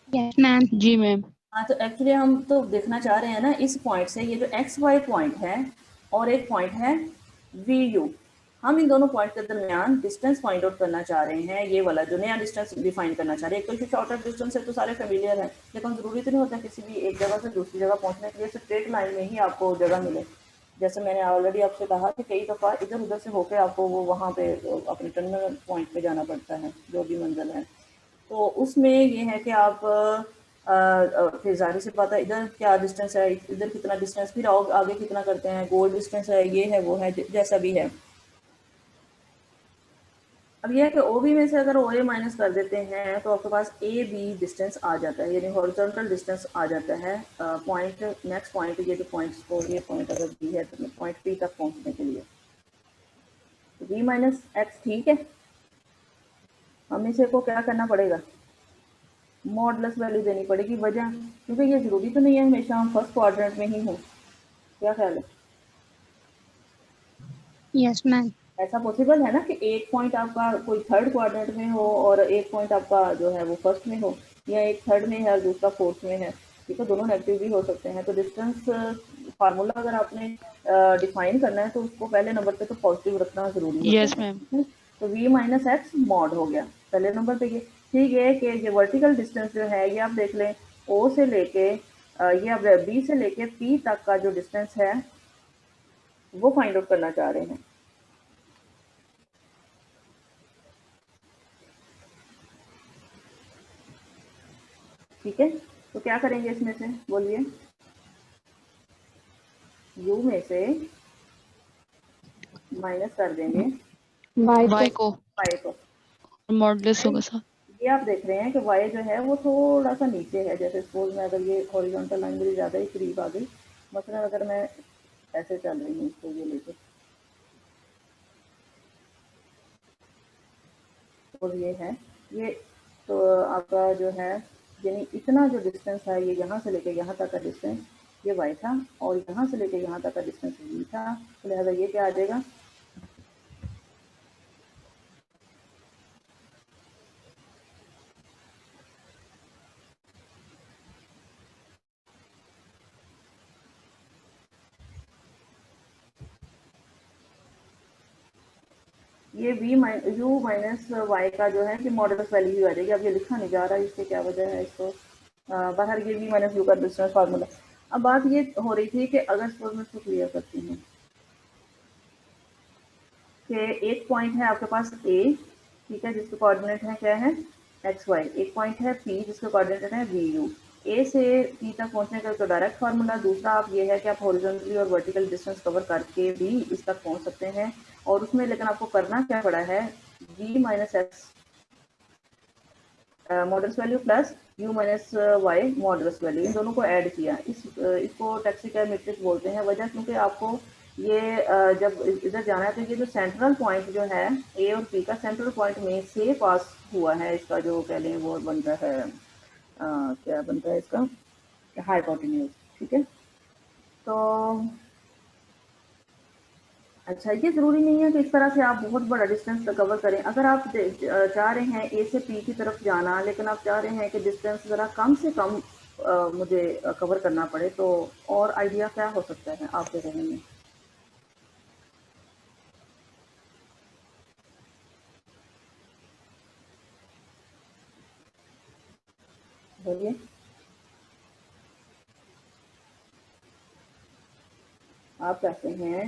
Yes ma'am. जी मैम। हाँ, तो एक्चुअली हम तो देखना चाह रहे हैं ना इस पॉइंट से, ये जो एक्स वाई पॉइंट है और एक पॉइंट है वी यू, हम इन दोनों पॉइंट के दरमियान डिस्टेंस फाइंड आउट करना चाह रहे हैं। ये वाला जो नया डिस्टेंस डिफाइन करना चाह रहे हैं। एक तो शॉर्टर डिस्टेंस है तो सारे फेमिलियर है, लेकिन जरूरी तो नहीं होता किसी भी एक जगह से दूसरी जगह पहुंचने के लिए स्ट्रेट लाइन में ही आपको जगह मिले। जैसे मैंने ऑलरेडी आपसे कहा कि कई दफ़ा इधर उधर से होकर आपको वो वहाँ पे अपने टर्मिनल पॉइंट पे जाना पड़ता है, जो भी मंजिल है। तो उसमें ये है कि आप फिर जाहिर सी बात है, इधर क्या डिस्टेंस है, इधर कितना डिस्टेंस, फिर आगे कितना करते हैं, गोल डिस्टेंस है, ये है वो है, जैसा भी है। अब यह है कि ओ बी में से अगर ओ ए माइनस कर देते हैं तो आपके पास ए बी डिस्टेंस आ जाता है, यानी हॉरिजॉन्टल डिस्टेंस आ जाता है। पॉइंट, नेक्स्ट पॉइंट, ये जो पॉइंट्स को, ये पॉइंट अगर बी है तो पॉइंट पी तक पहुंचने के लिए बी माइनस एक्स, ठीक है। हमें इसे को क्या करना पड़ेगा, मॉडुलस वैल्यू देनी पड़ेगी। वजह, क्योंकि ये जरूरी तो नहीं है हमेशा हम फर्स्ट क्वाड्रेंट में ही हो। क्या ख्याल है, यस मैम। ऐसा पॉसिबल है ना कि एक पॉइंट आपका कोई थर्ड क्वाड्रेंट में हो और एक पॉइंट आपका जो है वो फर्स्ट में हो, या एक थर्ड में है और दूसरा फोर्थ में है, ठीक है, दोनों नेगेटिव भी हो सकते हैं। तो डिस्टेंस फार्मूला अगर आपने डिफाइन करना है तो उसको पहले नंबर पे तो पॉजिटिव रखना जरूरी होता यस है, मैम। ठीक है। तो v माइनस एक्स मॉड हो गया पहले नंबर पे। ये ठीक है कि ये वर्टिकल डिस्टेंस जो है ये आप देख लें, o से लेके ये अब b से लेके p तक का जो डिस्टेंस है वो फाइंड आउट करना चाह रहे हैं। ठीक है, तो क्या करेंगे इसमें से, बोलिए। u में से माइनस कर देंगे y को y को। मॉडुलस होगा सर। ये आप देख रहे हैं कि y जो है वो थोड़ा सा नीचे है। जैसे सपोज मैं, अगर ये हॉरिजॉन्टल लाइन मेरी ज़्यादा ही करीब आ गई, मतलब अगर मैं ऐसे चल रही हूँ इसको ये लेके, और ये है ये, तो आपका जो है, यानी इतना जो डिस्टेंस है ये यहाँ से लेके यहाँ तक का डिस्टेंस ये y था, और यहाँ से लेके यहाँ तक का डिस्टेंस v था। तो लिहाजा ये क्या आ जाएगा, ये v u माइनस वाई का जो है कि मॉडुलस वैल्यू आ जाएगी। अब ये लिखा नहीं जा रहा है, इससे क्या वजह है, इसको बाहर ये v माइनस यू का डिस्टेंस फार्मूला। अब बात ये हो रही थी कि अगर सपोज मैं इसको क्लियर करती हूँ कि एक पॉइंट है आपके पास a, ठीक है, जिसके कोऑर्डिनेट है क्या है एक्स वाई। एक पॉइंट है p जिसके कोऑर्डिनेट है वी यू। a से p तक पहुंचने का तो डायरेक्ट फार्मूला। दूसरा आप ये है कि आप हॉरिजॉन्टली और वर्टिकल डिस्टेंस कवर करके भी इस तक पहुंच सकते हैं। और उसमें लेकिन आपको करना क्या पड़ा है, v minus X modulus value plus u minus Y modulus value, इन दोनों को ऐड किया। इसको टैक्सिकल मैट्रिक्स बोलते हैं। वजह क्योंकि आपको ये जब इधर जाना है तो ये जो सेंट्रल पॉइंट जो है a और p का, सेंट्रल पॉइंट में से पास हुआ है, इसका जो कह लें वो बनता है क्या बनता है इसका, हाइपोटेन्यूज, ठीक है। तो अच्छा, ये ज़रूरी नहीं है कि इस तरह से आप बहुत बड़ा डिस्टेंस कवर करें। अगर आप चाह रहे हैं ए से पी की तरफ जाना, लेकिन आप चाह रहे हैं कि डिस्टेंस ज़रा कम से कम मुझे कवर करना पड़े, तो और आइडिया क्या हो सकता है आपके जहन में? बोलिए। आप कहते हैं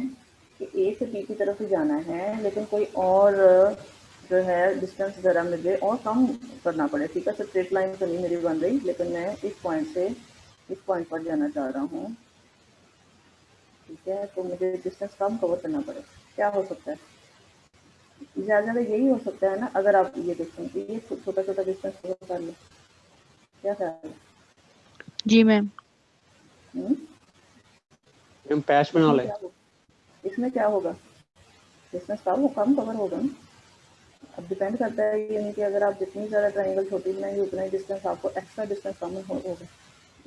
कि ए से बी की तरफ ही जाना है, लेकिन कोई और जो है डिस्टेंस ज़रा मुझे और कम करना पड़े, ठीक है। स्ट्रेट लाइन तो नहीं मेरी बन रही, लेकिन मैं इस पॉइंट से इस पॉइंट पर जाना चाह रहा हूँ, ठीक है। तो मुझे डिस्टेंस कम कवर करना पड़े, क्या हो सकता है? ज़्यादा यही हो सकता है ना। अगर आप ये देखें कि ये छोटा छोटा डिस्टेंस कवर कर लो, क्या ख्याल है? जी मैम। हम पैच बना इसमें ले। क्या होगा? इसमें क्या होगा? डिस्टेंस कम कवर होगा ना। अब डिपेंड करता है ये नहीं कि अगर आप जितनी ज़्यादा ट्रायंगल छोटी बनाएंगे उतना ही डिस्टेंस आपको एक्स्ट्रा डिस्टेंस कम होगा।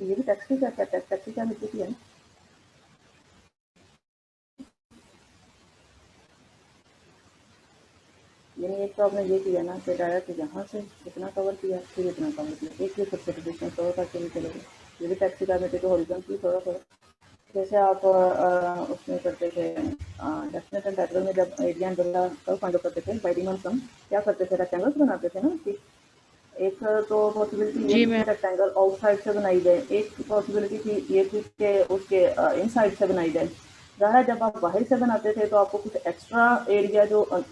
ये भी टैक्सी का क्या टैक्सी क्या लिखी है ना। यानी एक तो आपने ये किया ना कि डायरेक्ट यहाँ से इतना कवर किया, फिर इतना कवर किया, एक ही सबसे डिस्टेंस कवर करके नहीं चलेगा। ये भी टैक्सी का मेथड तो हॉरिजॉन्टली थोड़ा थोड़ा, जैसे आप उसमें करते थे डेफिनेट एंड इंटीग्रल में, जब area and delta curve find out करते थे बाय डी सम, क्या करते थे? रेक्टेंगल्स बनाते थे ना कि एक तो पॉसिबिलिटी ये जी थी मैम। कि रेक्टेंगल आउटसाइड से बनाई जाए, एक पॉसिबिलिटी थी ये थी कि उसके इनसाइड से बनाई जाए। ज़ाहिर जब आप बाहर से बनाते थे तो आपको कुछ एक्स्ट्रा एरिया, जो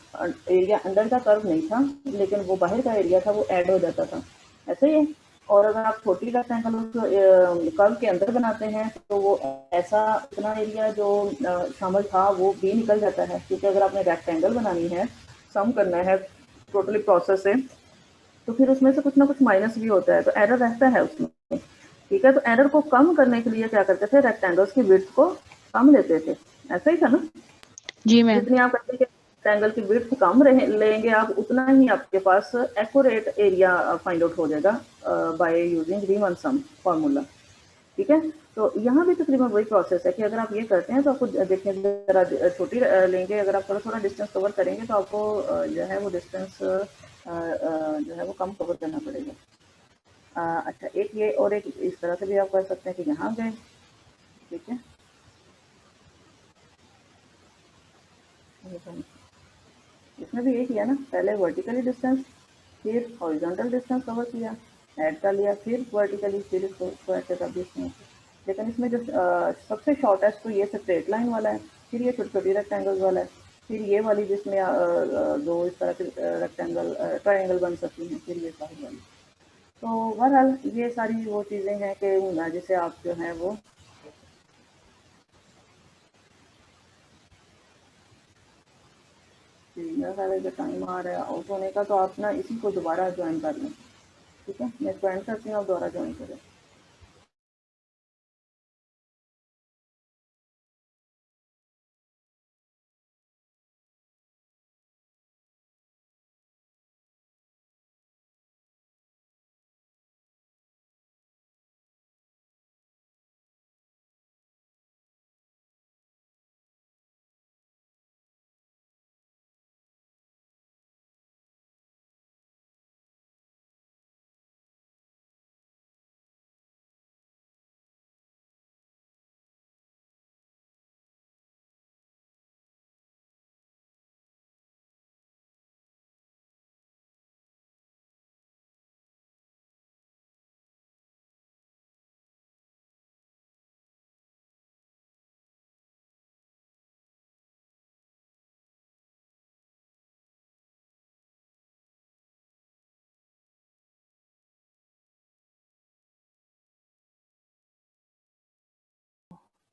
एरिया अंदर का कर्व नहीं था लेकिन वो बाहर का एरिया था, वो ऐड हो जाता था, ऐसे ही है। और अगर आप छोटी रेक्टेंगल कर्व के अंदर बनाते हैं तो वो ऐसा इतना एरिया जो शामिल था वो भी निकल जाता है, क्योंकि अगर आपने रेक्टेंगल बनानी है, सम करना है टोटली प्रोसेस से, तो फिर उसमें से कुछ ना कुछ माइनस भी होता है, तो एरर रहता है उसमें, ठीक है। तो एरर को कम करने के लिए क्या करते थे? रेक्टेंगल्स की विड्थ को कम लेते थे, ऐसा ही था ना। जी मैम। जितनी आप कहते हैं कि रेक्टेंगल की विड्थ कम लेंगे आप, उतना ही आपके पास एक्यूरेट एरिया फाइंड आउट हो जाएगा बाय यूजिंग रीमन सम फार्मूला, ठीक है। तो यहाँ भी तकरीबन वही प्रोसेस है कि अगर आप ये करते हैं तो आपको देखिए जरा छोटी लेंगे, अगर आप थोड़ा थोड़ा डिस्टेंस कवर करेंगे तो आपको जो है वो डिस्टेंस जो है वो कम कवर करना पड़ेगा। अच्छा, एक ये और एक इस तरह से भी आप कर सकते हैं कि यहाँ गए, ठीक है। इसमें भी यही किया ना, पहले वर्टिकली डिस्टेंस, फिर हॉरिजॉन्टल डिस्टेंस कवर किया, ऐड कर लिया, फिर वर्टिकली, फिर इसको स्क्वायर के साथ डिस्टेंस। लेकिन इसमें जो सबसे शॉर्टेस्ट तो ये स्ट्रेट लाइन वाला है, फिर ये छोटी छोटी रेक्टेंगल्स वाला है, फिर ये वाली जिसमें दो इस तरह के रेक्टेंगल ट्रायंगल बन सकती हैं, फिर ये सारी वाली। तो बहरहाल ये सारी वो चीज़ें हैं कि जिसे आप जो है वो मेरा ख्याल है, जब टाइम आ रहा है आउट होने का, तो आप ना इसी को दोबारा ज्वाइन कर लें, ठीक है। मैं ज्वाइन करती हूँ, आप दोबारा ज्वाइन करें।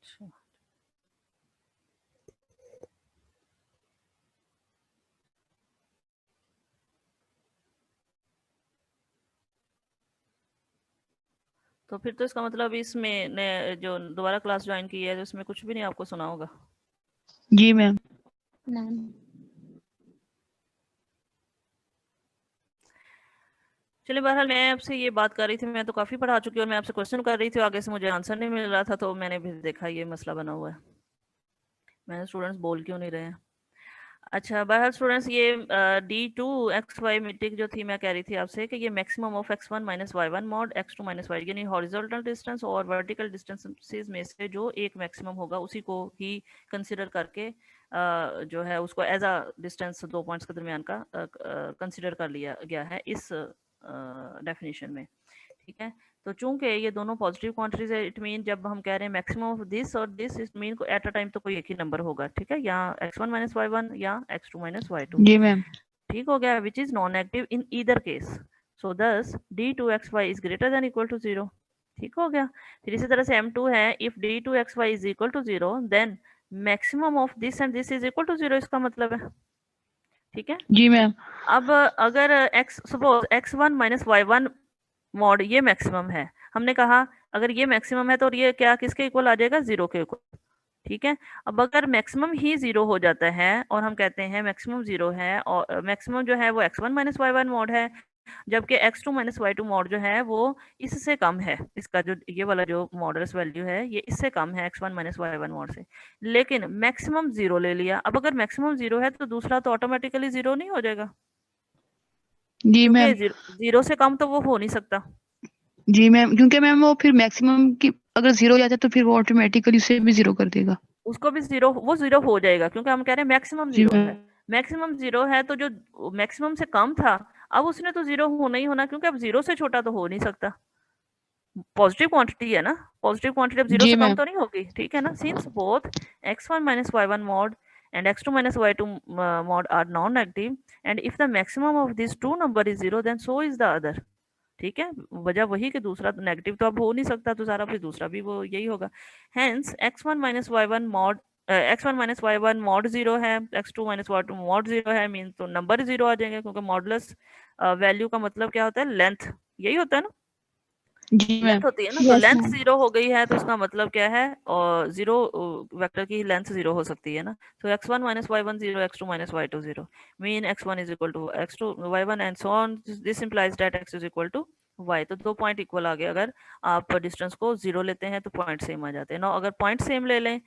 अच्छा, तो फिर तो इसका मतलब इसमें ने जो दोबारा क्लास ज्वाइन की है, तो इसमें कुछ भी नहीं आपको सुना होगा। जी मैम। चलिए, बहरहाल मैं आपसे ये बात कर रही थी, मैं तो काफ़ी पढ़ा चुकी हूँ और मैं आपसे क्वेश्चन कर रही थी, आगे से मुझे आंसर नहीं मिल रहा था, तो मैंने भी देखा ये मसला बना हुआ है। मैंने स्टूडेंट्स बोल क्यों नहीं रहे हैं। अच्छा, बहरहाल स्टूडेंट्स, ये D2 XY मीट्रिक जो थी, मैं कह रही थी आपसे कि ये maximum of x1 minus y1 mod x2 minus y, यानी हॉरिजॉन्टल डिस्टेंस और वर्टिकल डिस्टेंसेस में से जो एक मैक्सिमम होगा उसी को ही कंसिडर करके जो है उसको एज अ डिस्टेंस दो पॉइंट्स के दरमियान का कंसिडर कर लिया गया है इस डेफिनेशन में, ठीक है। तो चूंकि ये दोनों पॉजिटिव क्वांटिटीज है, इट मीन जब हम कह रहे हैं मैक्सिमम ऑफ दिस और दिस, इट मीन को एट अ टाइम तो कोई एक ही नंबर होगा, ठीक है, या x1 माइनस y1 या x2 माइनस y2। जी मैम। ठीक हो गया, which is non negative in either case, so this d2xy is greater than equal to 0। ठीक हो गया। फिर इसी तरह से m2 है, if d2xy is equal to 0 then maximum of this and this is equal to 0, इसका मतलब है। ठीक है। जी मैम। अब अगर x suppose x1 minus y1 mod ये मैक्सिमम है, हमने कहा अगर ये मैक्सिमम है तो ये क्या किसके इक्वल आ जाएगा, 0 के इक्वल। ठीक है। अब अगर मैक्सिमम ही 0 हो जाता है और हम कहते हैं मैक्सिमम 0 है और मैक्सिमम जो है वो x1 माइनस y1 मॉड है, जबकि x2 माइनस y2 मॉड जो है वो इससे कम है, इसका जो ये वाला जो मॉडल्स वैल्यू है ये इससे कम है x1 माइनस y1 मॉड से, लेकिन मैक्सिमम 0 ले लिया। अब अगर मैक्सिमम 0 है तो दूसरा तो ऑटोमेटिकली 0 नहीं हो जाएगा, जी मैम। क्योंकि 0 से कम तो वो हो नहीं सकता। जी मैम, क्योंकि मैम वो फिर मैक्सिमम की अगर 0 हो जाता है तो फिर वो ऑटोमेटिकली उसे भी 0 कर देगा। उसको भी 0, वो 0 हो जाएगा क्योंकि हम कह रहे हैं मैक्सिमम जी 0 है। मैम। मैक्सिमम 0 है तो जो मैक्सिमम से कम था अब उसने तो 0 होना ही होना, क्योंकि अब 0 से छोटा तो हो नहीं सकता, पॉजिटिव क्वांटिटी है ना, पॉजिटिव क्वांटिटी अब 0 जी से कम मैम। तो नहीं होगी। ठीक है ना, since both x1 minus y1 mod and x2 minus y2 mod are non-negative and if the maximum of these two number is 0 then so is the other। ठीक है, वजह वही कि दूसरा तो नेगेटिव तो अब हो नहीं सकता, तो सारा फिर दूसरा भी वो यही होगा। Hence x1 minus y1 mod x1 minus y1 mod 0 है, x2 माइनस y2 mod 0 है, मीन तो नंबर 0 आ जाएंगे, क्योंकि मॉडुलस वैल्यू का मतलब क्या होता है, लेंथ, यही होता है ना, जी मैम। लेंथ होती है ना, तो लेंथ 0 हो गई है तो इसका मतलब क्या है, और 0 वेक्टर की लेंथ 0 हो सकती है ना, तो x1 minus y1 0, x2 minus y2 0, mean x1 is equal to x2 y1 and so on, this implies that x is equal to y। तो 2 पॉइंट इक्वल आ गए, अगर आप डिस्टेंस को 0 लेते हैं तो पॉइंट सेम आ जाते हैं ना, अगर पॉइंट सेम ले लें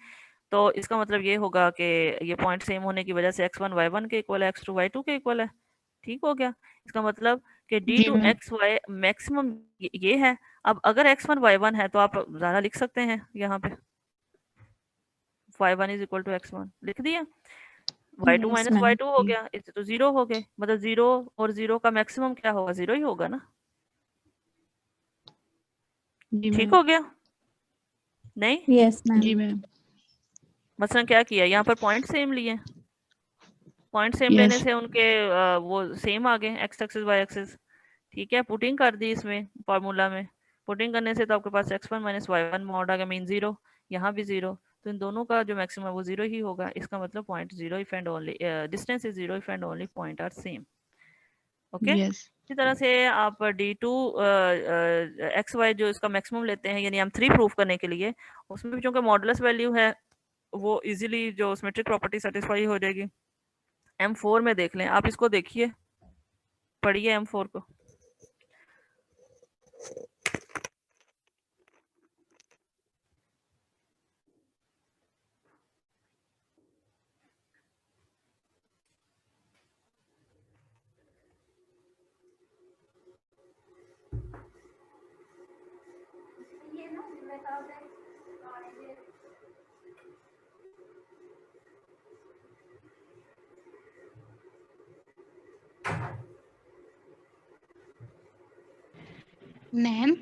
तो इसका मतलब ये होगा कि ये पॉइंट सेम होने की वजह से x1 y1 के इक्वल है, x2 y2 के इक्वल है। ठीक हो गया, इसका मतलब कि जी d2 मैम। xy मैक्सिमम ये है। अब अगर x1 y1 है तो आप ज़्यादा लिख सकते हैं, यहाँ पे y1 is equal to x1 लिख दिया, y2 yes minus ma'am. y2 हो गया, इससे तो 0 हो गए, मतलब 0 और 0 का मैक्सिमम क्या होगा, 0 ही होगा ना। जी ठीक मैम। हो गया, नहीं यस जी मैम। मैम। मसलन क्या किया, यहाँ पर पॉइंट सेम लिए, पॉइंट सेम लेने यस। से उनके वो सेम आ गए, एक्स एक्सिस वाई एक्सिस। ठीक है, पुटिंग कर दी इसमें फॉर्मूला में, पुटिंग करने से तो आपके पास x1 माइनस y1 मॉड आ गया, मीन 0, यहाँ भी 0, तो इन दोनों का जो मैक्सिमम है वो 0 ही होगा। इसका मतलब point 0 if and only distance is 0 if and only point are same. Okay, yes. इसी तरह से आप d2 xy जो इसका मैक्सिमम लेते हैं, यानी हम 3 प्रूफ करने के लिए, उसमें भी चूंकि मॉडुलस वैल्यू है वो इजीली जो सिमेट्रिक प्रॉपर्टी सेटिस्फाई हो जाएगी। M4 में देख लें, आप इसको देखिए, पढ़िए M4 को। मैम।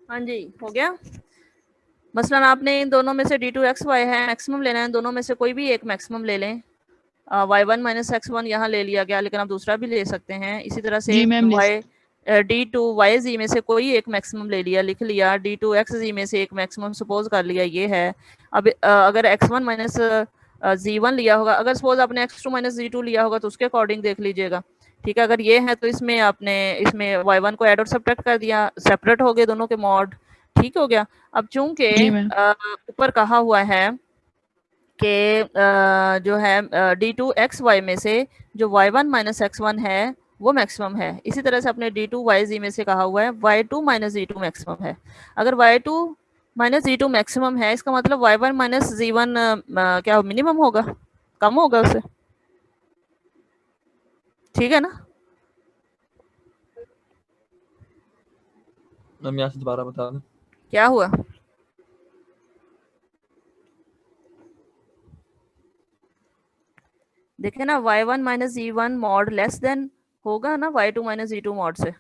हाँ जी, हो गया। मसलन आपने इन दोनों में से d2 xy है, मैक्सिमम लेना है, दोनों में से कोई भी एक मैक्सिमम ले लें। y1 माइनस x1 यहाँ ले लिया गया, लेकिन आप दूसरा भी ले सकते हैं। इसी तरह से जी मैम। d2 yz में से कोई एक मैक्सिमम ले लिया, लिख लिया। d2 xz में से एक मैक्सिमम सपोज कर लिया, ये है। अब अगर x1 माइनस z1 लिया होगा, अगर सपोज आपने x2 माइनस z2 लिया होगा तो उसके अकॉर्डिंग देख लीजिएगा। ठीक है, अगर ये है तो इसमें आपने इसमें y1 को ऐड और सब्ट्रैक्ट कर दिया, सेपरेट हो गए दोनों के मॉड। ठीक हो गया। अब चूंकि जी मैम। ऊपर कहा हुआ है कि जो है d2 xy में से जो y1 माइनस x1 है वो मैक्सिमम है, इसी तरह से अपने d2 yz में से कहा हुआ है y2 माइनस z2 मैक्सिमम है। अगर y2 माइनस z2 मैक्सिमम है, इसका मतलब y1 माइनस z1 क्या मिनिमम होगा, कम होगा उससे। ठीक है ना? मैम यहाँ से दोबारा बता दें। क्या हुआ? देखे ना, y1 minus z1 mod less than होगा ना y2 माइनस z2 मॉड से।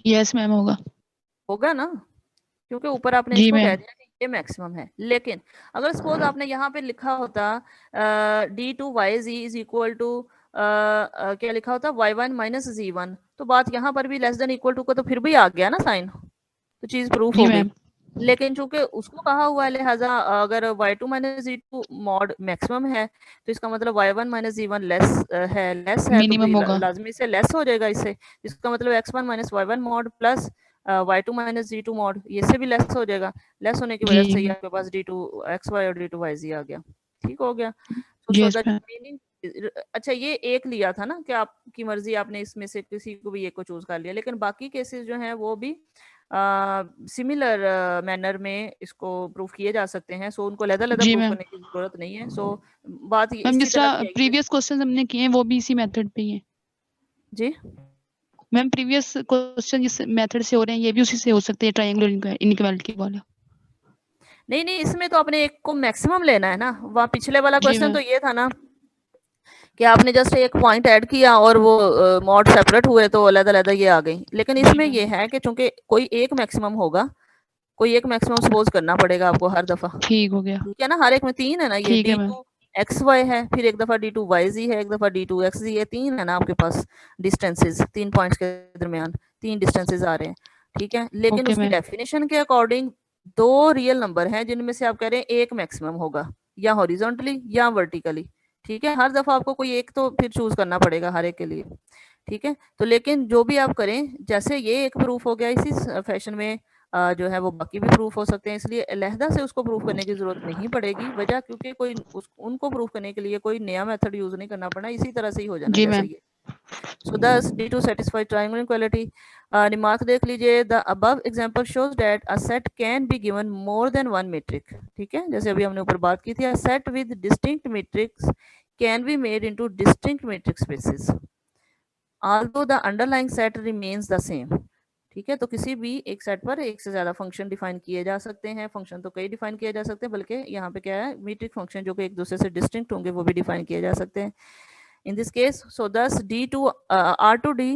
यस मैम होगा। होगा ना, क्योंकि ऊपर आपने जी इसको कह मैम। दिया कि ये मैक्सिमम है। लेकिन अगर सपोज आपने यहाँ पे लिखा होता d2yz इज इक्वल टू क्या लिखा होता y1 माइनस z1, तो बात यहाँ पर भी लेस देन इक्वल टू को तो फिर भी आ गया ना साइन, तो चीज प्रूफ जी हो गई। मैम। लेकिन चूंकि उसको कहा हुआ है, लिहाजा अगर y2 minus z2 mod maximum है तो इसका मतलब y1 माइनस z1 लेस है, तो मिनिमम होगा। लाजमी से लेस हो जाएगा इससे। इसका मतलब x1 minus y1 mod plus y2 minus z2 mod, ये से भी लेस हो जाएगा। लेस होने की वजह जी से ये आपके पास d2 xy और d2 yz आ गया। ठीक हो गया। So yes that ma'am. Meaning, अच्छा ये एक लिया था ना कि आपकी मर्जी, आपने इसमें से किसी को भी एक को चूज कर लिया, लेकिन बाकी केसेस जो हैं वो भी सिमिलर मैनर में इसको प्रूफ किए जा सकते हैं। सो उनको अलग-अलग जी प्रूफ मैम। करने की जरूरत नहीं है। सो बात मैम इसी जिस तरह तरह की है कि प्रीवियस क्वेश्चन हमने किए हैं वो भी इसी मेथड पे ही है। जी मैम प्रीवियस क्वेश्चन जिस मेथड से हो रहे हैं ये भी उसी से हो सकते हैं, ट्रायंगुलर इनइक्वालिटी वाला। नहीं नहीं, इसमें तो आपने एक को मैक्सिमम लेना है ना। वहाँ पिछले वाला जी क्वेश्चन मैम। तो ये था ना कि आपने जस्ट एक पॉइंट ऐड किया और वो मॉड सेपरेट हुए तो अलग-अलग ये आ गई। लेकिन जी इसमें मैम। ये है कि चूंकि कोई एक मैक्सिमम होगा, कोई एक मैक्सिमम सपोज करना पड़ेगा आपको हर दफा। ठीक हो गया। ठीक है ना, हर एक में 3 है ना, ये ठीक है मैम। d2 xy है, फिर एक दफा d2 yz है, एक दफा d2 xz, ये 3 है ना आपके पास डिस्टेंसेस, 3 पॉइंट्स के दरमियान 3 डिस्टेंसेस आ रहे हैं। ठीक है, लेकिन ओके उसकी मैम। डेफिनेशन के अकॉर्डिंग 2 रियल नंबर हैं जिनमें से आप कह रहे हैं एक मैक्सिमम होगा, या हॉरिजॉन्टली या वर्टिकली। ठीक है, हर दफा आपको कोई एक तो फिर चूज करना पड़ेगा हर एक के लिए। ठीक है, तो लेकिन जो भी आप करें, जैसे ये एक प्रूफ हो गया, इसी फैशन में जो है वो बाकी भी प्रूफ हो सकते हैं। इसलिए अलहदा से उसको प्रूफ करने की जरूरत नहीं पड़ेगी। वजह क्योंकि कोई उनको प्रूफ करने के लिए कोई नया मेथड यूज नहीं करना पड़ना, इसी तरह से ही हो जाना जी जैसे मैम। ये। सो दस d2 satisfy triangular inequality। Remark देख लीजिए, the above example shows that a set can be given more than one metric. ठीक है, जैसे अभी हमने ऊपर बात की थी, a set with distinct metrics can be made into distinct metric spaces although the underlying set remains the same। ठीक है, तो किसी भी एक सेट पर एक से ज्यादा फंक्शन डिफाइन किए जा सकते हैं। फंक्शन तो कई डिफाइन किए जा सकते हैं, बल्कि यहाँ पे क्या है, मीट्रिक फंक्शन जो कि एक दूसरे से डिस्टिंक्ट होंगे वो भी डिफाइन किए जा सकते हैं। In this case, so thus d2 r2d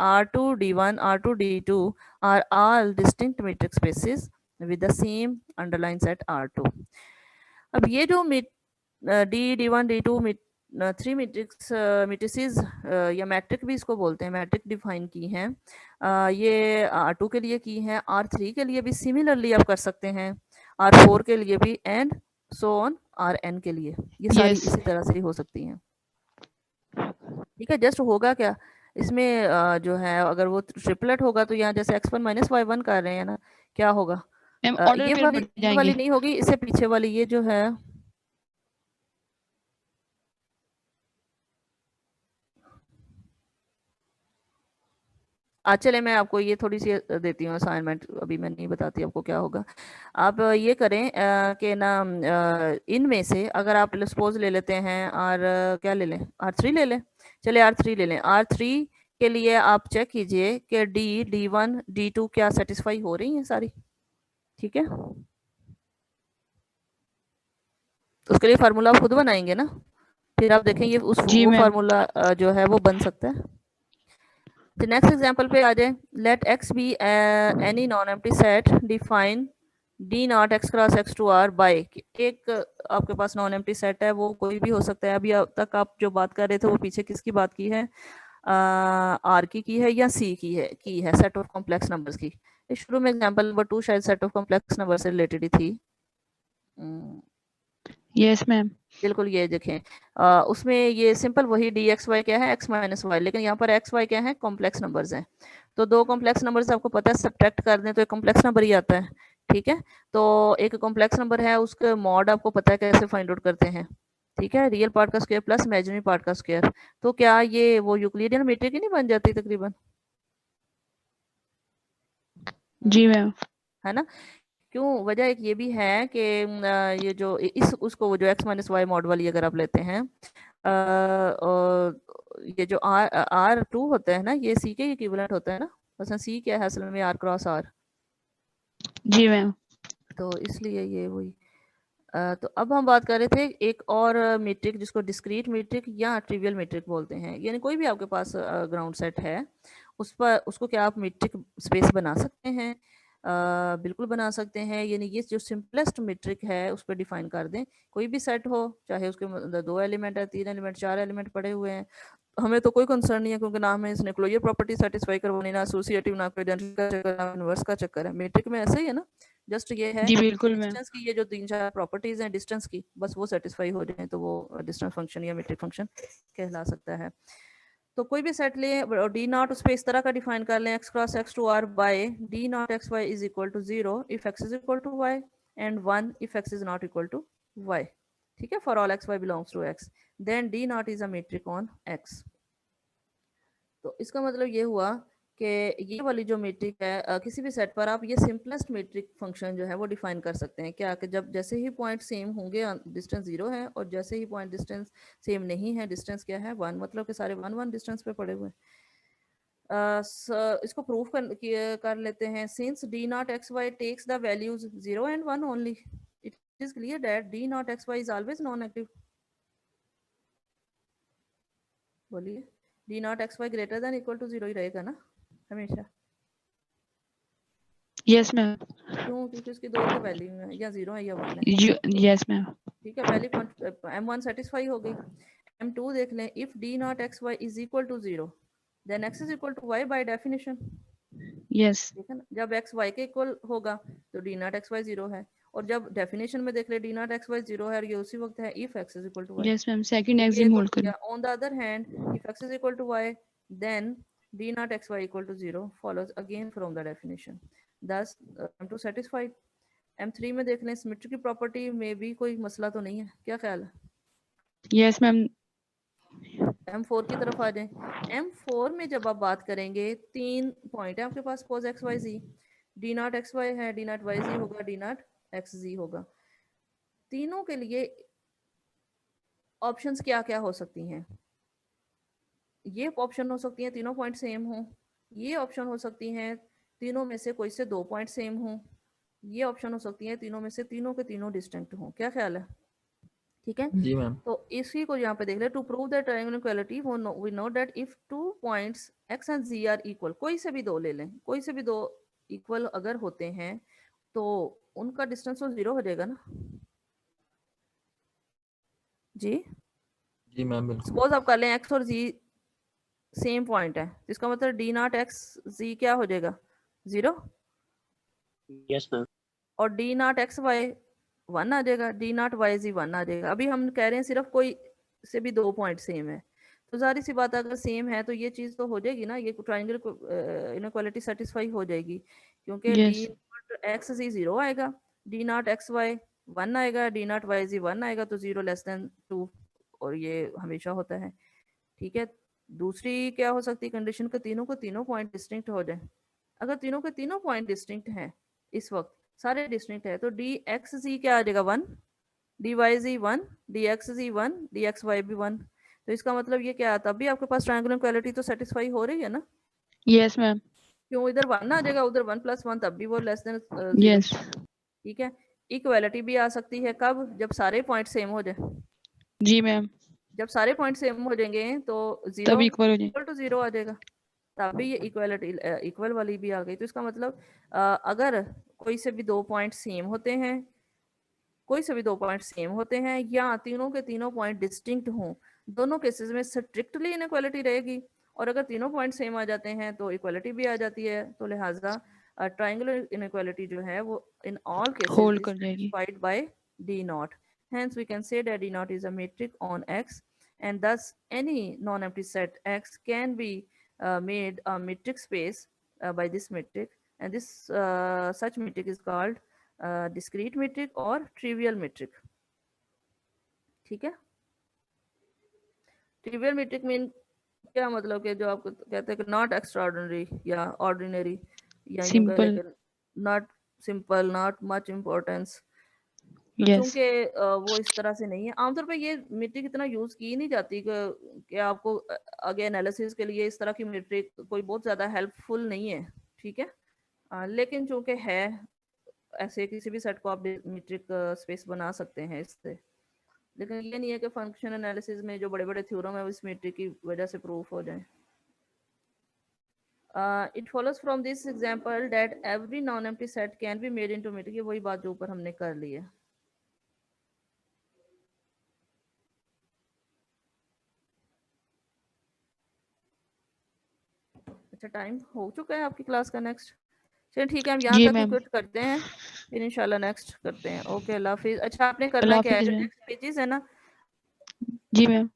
r2d1 r2d2 are all distinct matrix spaces with the same underlying set r2। अब ये जो d1 d2 three matrix matrices या मैट्रिक भी इसको बोलते हैं, मैट्रिक डिफाइन की हैं, ये R2 के लिए की हैं, R3 के लिए भी सिमिलरली आप कर सकते हैं, R4 के लिए भी, एंड सो ऑन Rn के लिए। ये सारी यस। इसी तरह से ही हो सकती हैं। ठीक है, जस्ट होगा क्या इसमें जो है, अगर वो ट्रिपलेट होगा तो यहाँ जैसे x1 माइनस y1 कर रहे हैं ना, क्या होगा, मैम ऑर्डर ये पेयर बढ़ वाली जाएंगे। नहीं होगी, इससे पीछे वाली ये जो है, चले मैं आपको ये थोड़ी सी देती हूँ असाइनमेंट, अभी मैं नहीं बताती आपको क्या होगा। आप ये करें कि ना इनमें से अगर आप सपोज ले लेते हैं क्या ले लें, R3 ले लें, चले R3 ले लें। R3 के लिए आप चेक कीजिए कि D1 D2 क्या सेटिस्फाई हो रही हैं सारी। ठीक है, उसके लिए फार्मूला आप खुद बनाएंगे ना, फिर आप देखेंगे वो फार्मूला जो है वो बन सकता है। तो नेक्स्ट एग्जांपल पे आ जाए, let x be any non empty set define d naught x cross x to r by, एक आपके पास नॉन एम्प्टी सेट है, वो कोई भी हो सकता है। अभी अब तक आप जो बात कर रहे थे वो पीछे किसकी बात की है, r की है या c की है सेट ऑफ कॉम्प्लेक्स नंबर्स की। शुरू में एग्जांपल नंबर 2 शायद सेट ऑफ कॉम्प्लेक्स नंबर से रिलेटेड ही थी। Yes ma'am. बिल्कुल, ये देखें उसमें ये सिंपल वही dxy क्या है, x माइनस वाई, लेकिन यहाँ पर xy क्या है, कॉम्प्लेक्स नंबर्स हैं। तो दो कॉम्प्लेक्स नंबर्स आपको पता है, सब्ट्रैक्ट कर दें तो एक कॉम्प्लेक्स नंबर ही आता है। ठीक है, तो एक कॉम्प्लेक्स नंबर है, उसका मॉड आपको पता है कैसे फाइंड आउट करते हैं। ठीक है, रियल पार्ट का स्क्वायर प्लस इमेजिनरी पार्ट का स्क्वायर। तो क्या ये वो यूक्लिडियन मैट्रिक ही नहीं बन जाती तकरीबन? जी मैम। है ना, क्यों, वजह एक ये भी है कि ये जो इस उसको वो जो x माइनस वाई मॉड वाली अगर आप लेते हैं और ये जो R2 होता है ना, ये C के इक्विवेलेंट होता है ना, वैसे C क्या है असल में R क्रॉस R, जी मैम। तो इसलिए ये वही तो अब हम बात कर रहे थे एक और मीट्रिक जिसको डिस्क्रीट मीट्रिक या ट्रिवियल मीट्रिक बोलते हैं, यानी कोई भी आपके पास ग्राउंड सेट है उस पर उसको क्या आप मीट्रिक स्पेस बना सकते हैं, बिल्कुल बना सकते हैं। यानी ये जो सिंपलेस्ट मीट्रिक है उस पर डिफाइन कर दें, कोई भी सेट हो, चाहे उसके अंदर 2 एलिमेंट है, 3 एलिमेंट, 4 एलिमेंट पड़े हुए हैं, हमें तो कोई कंसर्न नहीं है क्योंकि ना हमें इसने क्लोजर प्रॉपर्टी सेटिस्फाई करवानी, ना एसोसिएटिव, ना कोई आइडेंटिटी का चक्कर, ना इनवर्स का चक्कर है। मीट्रिक में ऐसा ही है ना, जस्ट ये है जी बिल्कुल मैम। डिस्टेंस की, ये जो 3-4 प्रॉपर्टीज हैं डिस्टेंस की, बस वो सेटिस्फाई हो जाए तो वो डिस्टेंस फंक्शन या मीट्रिक फंक्शन कहला सकता है। तो कोई भी सेट लें और डी नॉट उस पर इस तरह का डिफाइन कर लें, x cross x to r by d naught x Y is equal to 0 if x is equal to y and 1 if x is not equal to y। ठीक है, for all x y belongs to x, then D naught is a metric on x। तो इसका मतलब ये हुआ कि ये वाली जो मीट्रिक है किसी भी सेट पर आप ये सिंपलेस्ट मीट्रिक फंक्शन जो है वो डिफाइन कर सकते हैं क्या, कि जब जैसे ही पॉइंट सेम होंगे डिस्टेंस 0 है, और जैसे ही पॉइंट डिस्टेंस सेम नहीं है डिस्टेंस क्या है 1, मतलब कि सारे 1 डिस्टेंस पे पड़े हुए हैं। इसको प्रूफ कर लेते हैं। Since D naught x Y takes the values 0 and 1 only, it is clear that D naught x Y is always non negative. बोलिए, D naught x Y greater than equal to 0 ही रहेगा ना हमेशा? Yes ma'am. क्यों? क्योंकि उसकी दो तो वैल्यू है, या 0 है या 1 है। Yes ma'am. ठीक है, पहली m1 सेटिस्फाई हो गई। m2 देख लें, if d naught x Y is equal to 0 then x is equal to y by definition. Yes. ठीक है ना, जब x y के इक्वल होगा तो डी नॉट एक्स वाई 0 है, और जब डेफिनेशन में देख ले डी नॉट एक्स वाई 0 है और ये उसी वक्त है if x is equal to y। Yes ma'am, second axiom hold करें। On the other hand if x is equal to y then D naught x Y equal to 0 follows again from the definition. thus m2 satisfied। m3 में देख लें, symmetry की property में भी कोई मसला तो नहीं है, क्या ख्याल है? Yes ma'am. m4 की तरफ आ जाएं। m4 में जब आप बात करेंगे 3 पॉइंट है आपके पास, cos x y z, d naught x y है, डी नॉट वाई जी होगा, डी नॉट एक्स जी होगा। तीनों के लिए ऑप्शंस क्या क्या हो सकती हैं? ये ऑप्शन हो सकती हैं तीनों पॉइंट सेम हो, ये ऑप्शन हो सकती हैं तीनों में से कोई से 2 पॉइंट सेम हो, ये ऑप्शन हो सकती है तीनों में से तीनों के तीनों डिस्टिंक्ट हो। क्या ख्याल है? ठीक है, जी मैम। तो इसी को यहाँ पे देख ले, to prove that triangular equality we know that if 2 points x and z are equal, कोई से भी दो ले लें, कोई से भी दो इक्वल अगर होते हैं तो उनका डिस्टेंस तो 0 हो जाएगा ना जी? जी मैम बिल्कुल। सपोज आप कर लें x और z सेम पॉइंट है, इसका मतलब डी नॉट एक्स जी क्या हो जाएगा 0। Yes ma'am. और डी नॉट एक्स वाई 1 आ जाएगा, डी नॉट वाई जी 1 आ जाएगा। अभी हम कह रहे हैं सिर्फ कोई से भी 2 पॉइंट सेम है, तो जाहिर सी बात है अगर सेम है तो ये चीज तो हो जाएगी ना, ये ट्रायंगल इनइक्वालिटी सेटिस्फाई हो जाएगी, क्योंकि डी यस। नॉट एक्स जी 0 आएगा, डी नॉट एक्स वाई 1 आएगा, डी नॉट वाई जी 1 आएगा, तो 0 लेस देन 2, और ये हमेशा होता है। ठीक है, दूसरी क्या हो सकती है कंडीशन के तीनों को तीनों पॉइंट डिस्टिंक्ट हो जाए। अगर तीनों के तीनों पॉइंट डिस्टिंक्ट हैं इस वक्त, सारे डिस्टिंक्ट है, तो डी एक्स जी क्या आ जाएगा 1, डी वाई जी 1, डी एक्स जी 1, डी एक्स वाई भी 1। तो इसका मतलब ये क्या आता है, अभी आपके पास ट्रायंगुलर इक्वालिटी तो सेटिस्फाई हो रही है ना? Yes ma'am. क्यों, इधर 1 आ जाएगा, उधर 1 + 1, तब भी वो लेस देन 0। यस। ठीक है, इक्वालिटी भी आ सकती है कब, जब सारे पॉइंट सेम हो जाए। जी मैम। जब सारे पॉइंट सेम हो जाएंगे तो 0 तब इक्वल हो जाए। इक्वल टू 0 आ जाएगा, तभी ये इक्वालिटी इक्वल वाली भी आ गई। तो इसका मतलब अगर कोई से भी 2 पॉइंट सेम होते हैं, कोई से भी 2 पॉइंट सेम होते हैं, या तीनों के तीनों पॉइंट डिस्टिंक्ट हों, दोनों केसेस में स्ट्रिक्टली इनइक्वालिटी रहेगी, और अगर तीनों पॉइंट सेम आ जाते हैं तो इक्वालिटी भी आ जाती है। तो लिहाजा ट्रायंगुलर इनइक्वालिटी जो है वो in all cases hold is कर जाएगी। satisfied by d naught. Hence we can say that d naught is a metric on x, and thus any non-empty set x can be made a metric space by this metric, and this such metric is called discrete metric or trivial metric. ठीक है, trivial metric mean क्या मतलब कि जो आपको कहते हैं कि नॉट एक्स्ट्राऑर्डिनरी या ऑर्डिनरी, या यूं कह सिंपल। लेकिन not simple, not much importance. तो यस चूंकि वो इस तरह से नहीं है, आमतौर पे ये मीट्रिक इतना यूज की नहीं जाती कि आपको आगे एनालिसिस के लिए इस तरह की मीट्रिक कोई बहुत ज्यादा हेल्पफुल नहीं है, ठीक है। लेकिन चूंकि है, ऐसे किसी भी सेट को आप मीट्रिक स्पेस बना सकते हैं इससे। लेकिन ये नहीं है कि फंक्शन एनालिसिस में जो बड़े बड़े थ्योरम है वो इस मीट्रिक की वजह से प्रूफ हो जाए। It follows from this example that every non-empty set can be made into metric। ये वही बात जो ऊपर हमने कर ली है। अच्छा, टाइम हो चुका है आपकी क्लास का। नेक्स्ट चलिए ठीक है, हम यहाँ जी तक ही मैम, क्विट करते हैं, फिर इंशाल्लाह नेक्स्ट करते हैं। ओके, अल्लाह हाफिज। अच्छा, आपने करना अल्लाह क्या है, हाफिज जो मैम। नेक्स्ट पेजेस है ना जी मैम,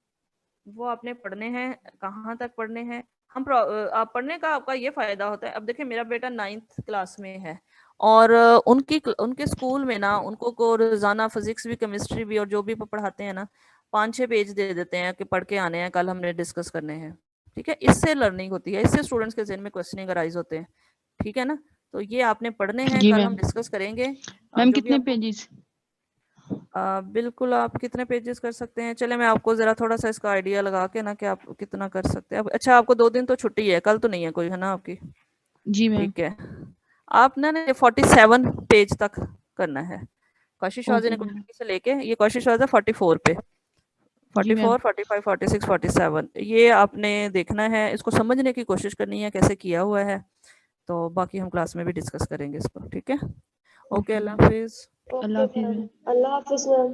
वो आपने पढ़ने हैं। कहाँ तक पढ़ने हैं आप पढ़ने का आपका ये फायदा होता है। अब देखिए, मेरा बेटा 9th क्लास में है और उनके स्कूल में ना उनको को रोजाना फिजिक्स भी, केमिस्ट्री भी और जो भी पढ़ाते हैं ना 5-6 पेज दे देते हैं कि पढ़ के आने हैं, कल हमने डिस्कस करने हैं। ठीक है, इससे लर्निंग होती है, इससे स्टूडेंट्स के जहन में क्वेश्चनिंग अराइज होते हैं। ठीक है ना, तो ये आपने पढ़ने हैं, जी कल हम मैम। डिस्कस करेंगे। मैम जो भी कितने आपको पेजेस? बिल्कुल, आप कितने पेजेस कर सकते हैं, चले मैं आपको जरा थोड़ा सा इसका आइडिया लगा के ना कि आप कितना कर सकते हैं। अच्छा, आपको 2 दिन तो छुट्टी है, कल तो नहीं है कोई, है ना आपकी? जी मैम। ठीक है, आप ना 47 पेज तक करना है। कौशिश वाज ओके ने मैम। से लेके ये कौशिश वाज है 44 पे, जी मैम। 44, 45, 46, 47 ये आपने देखना है, इसको समझने की कोशिश करनी है कैसे किया हुआ है। तो बाकी हम क्लास में भी डिस्कस करेंगे इसको। ठीक है, ओके, ओके अल्लाह मैम। हाफिज। अल्लाह ओके हाफिज मैम, मैम। अल्लाह हाफिज मैम।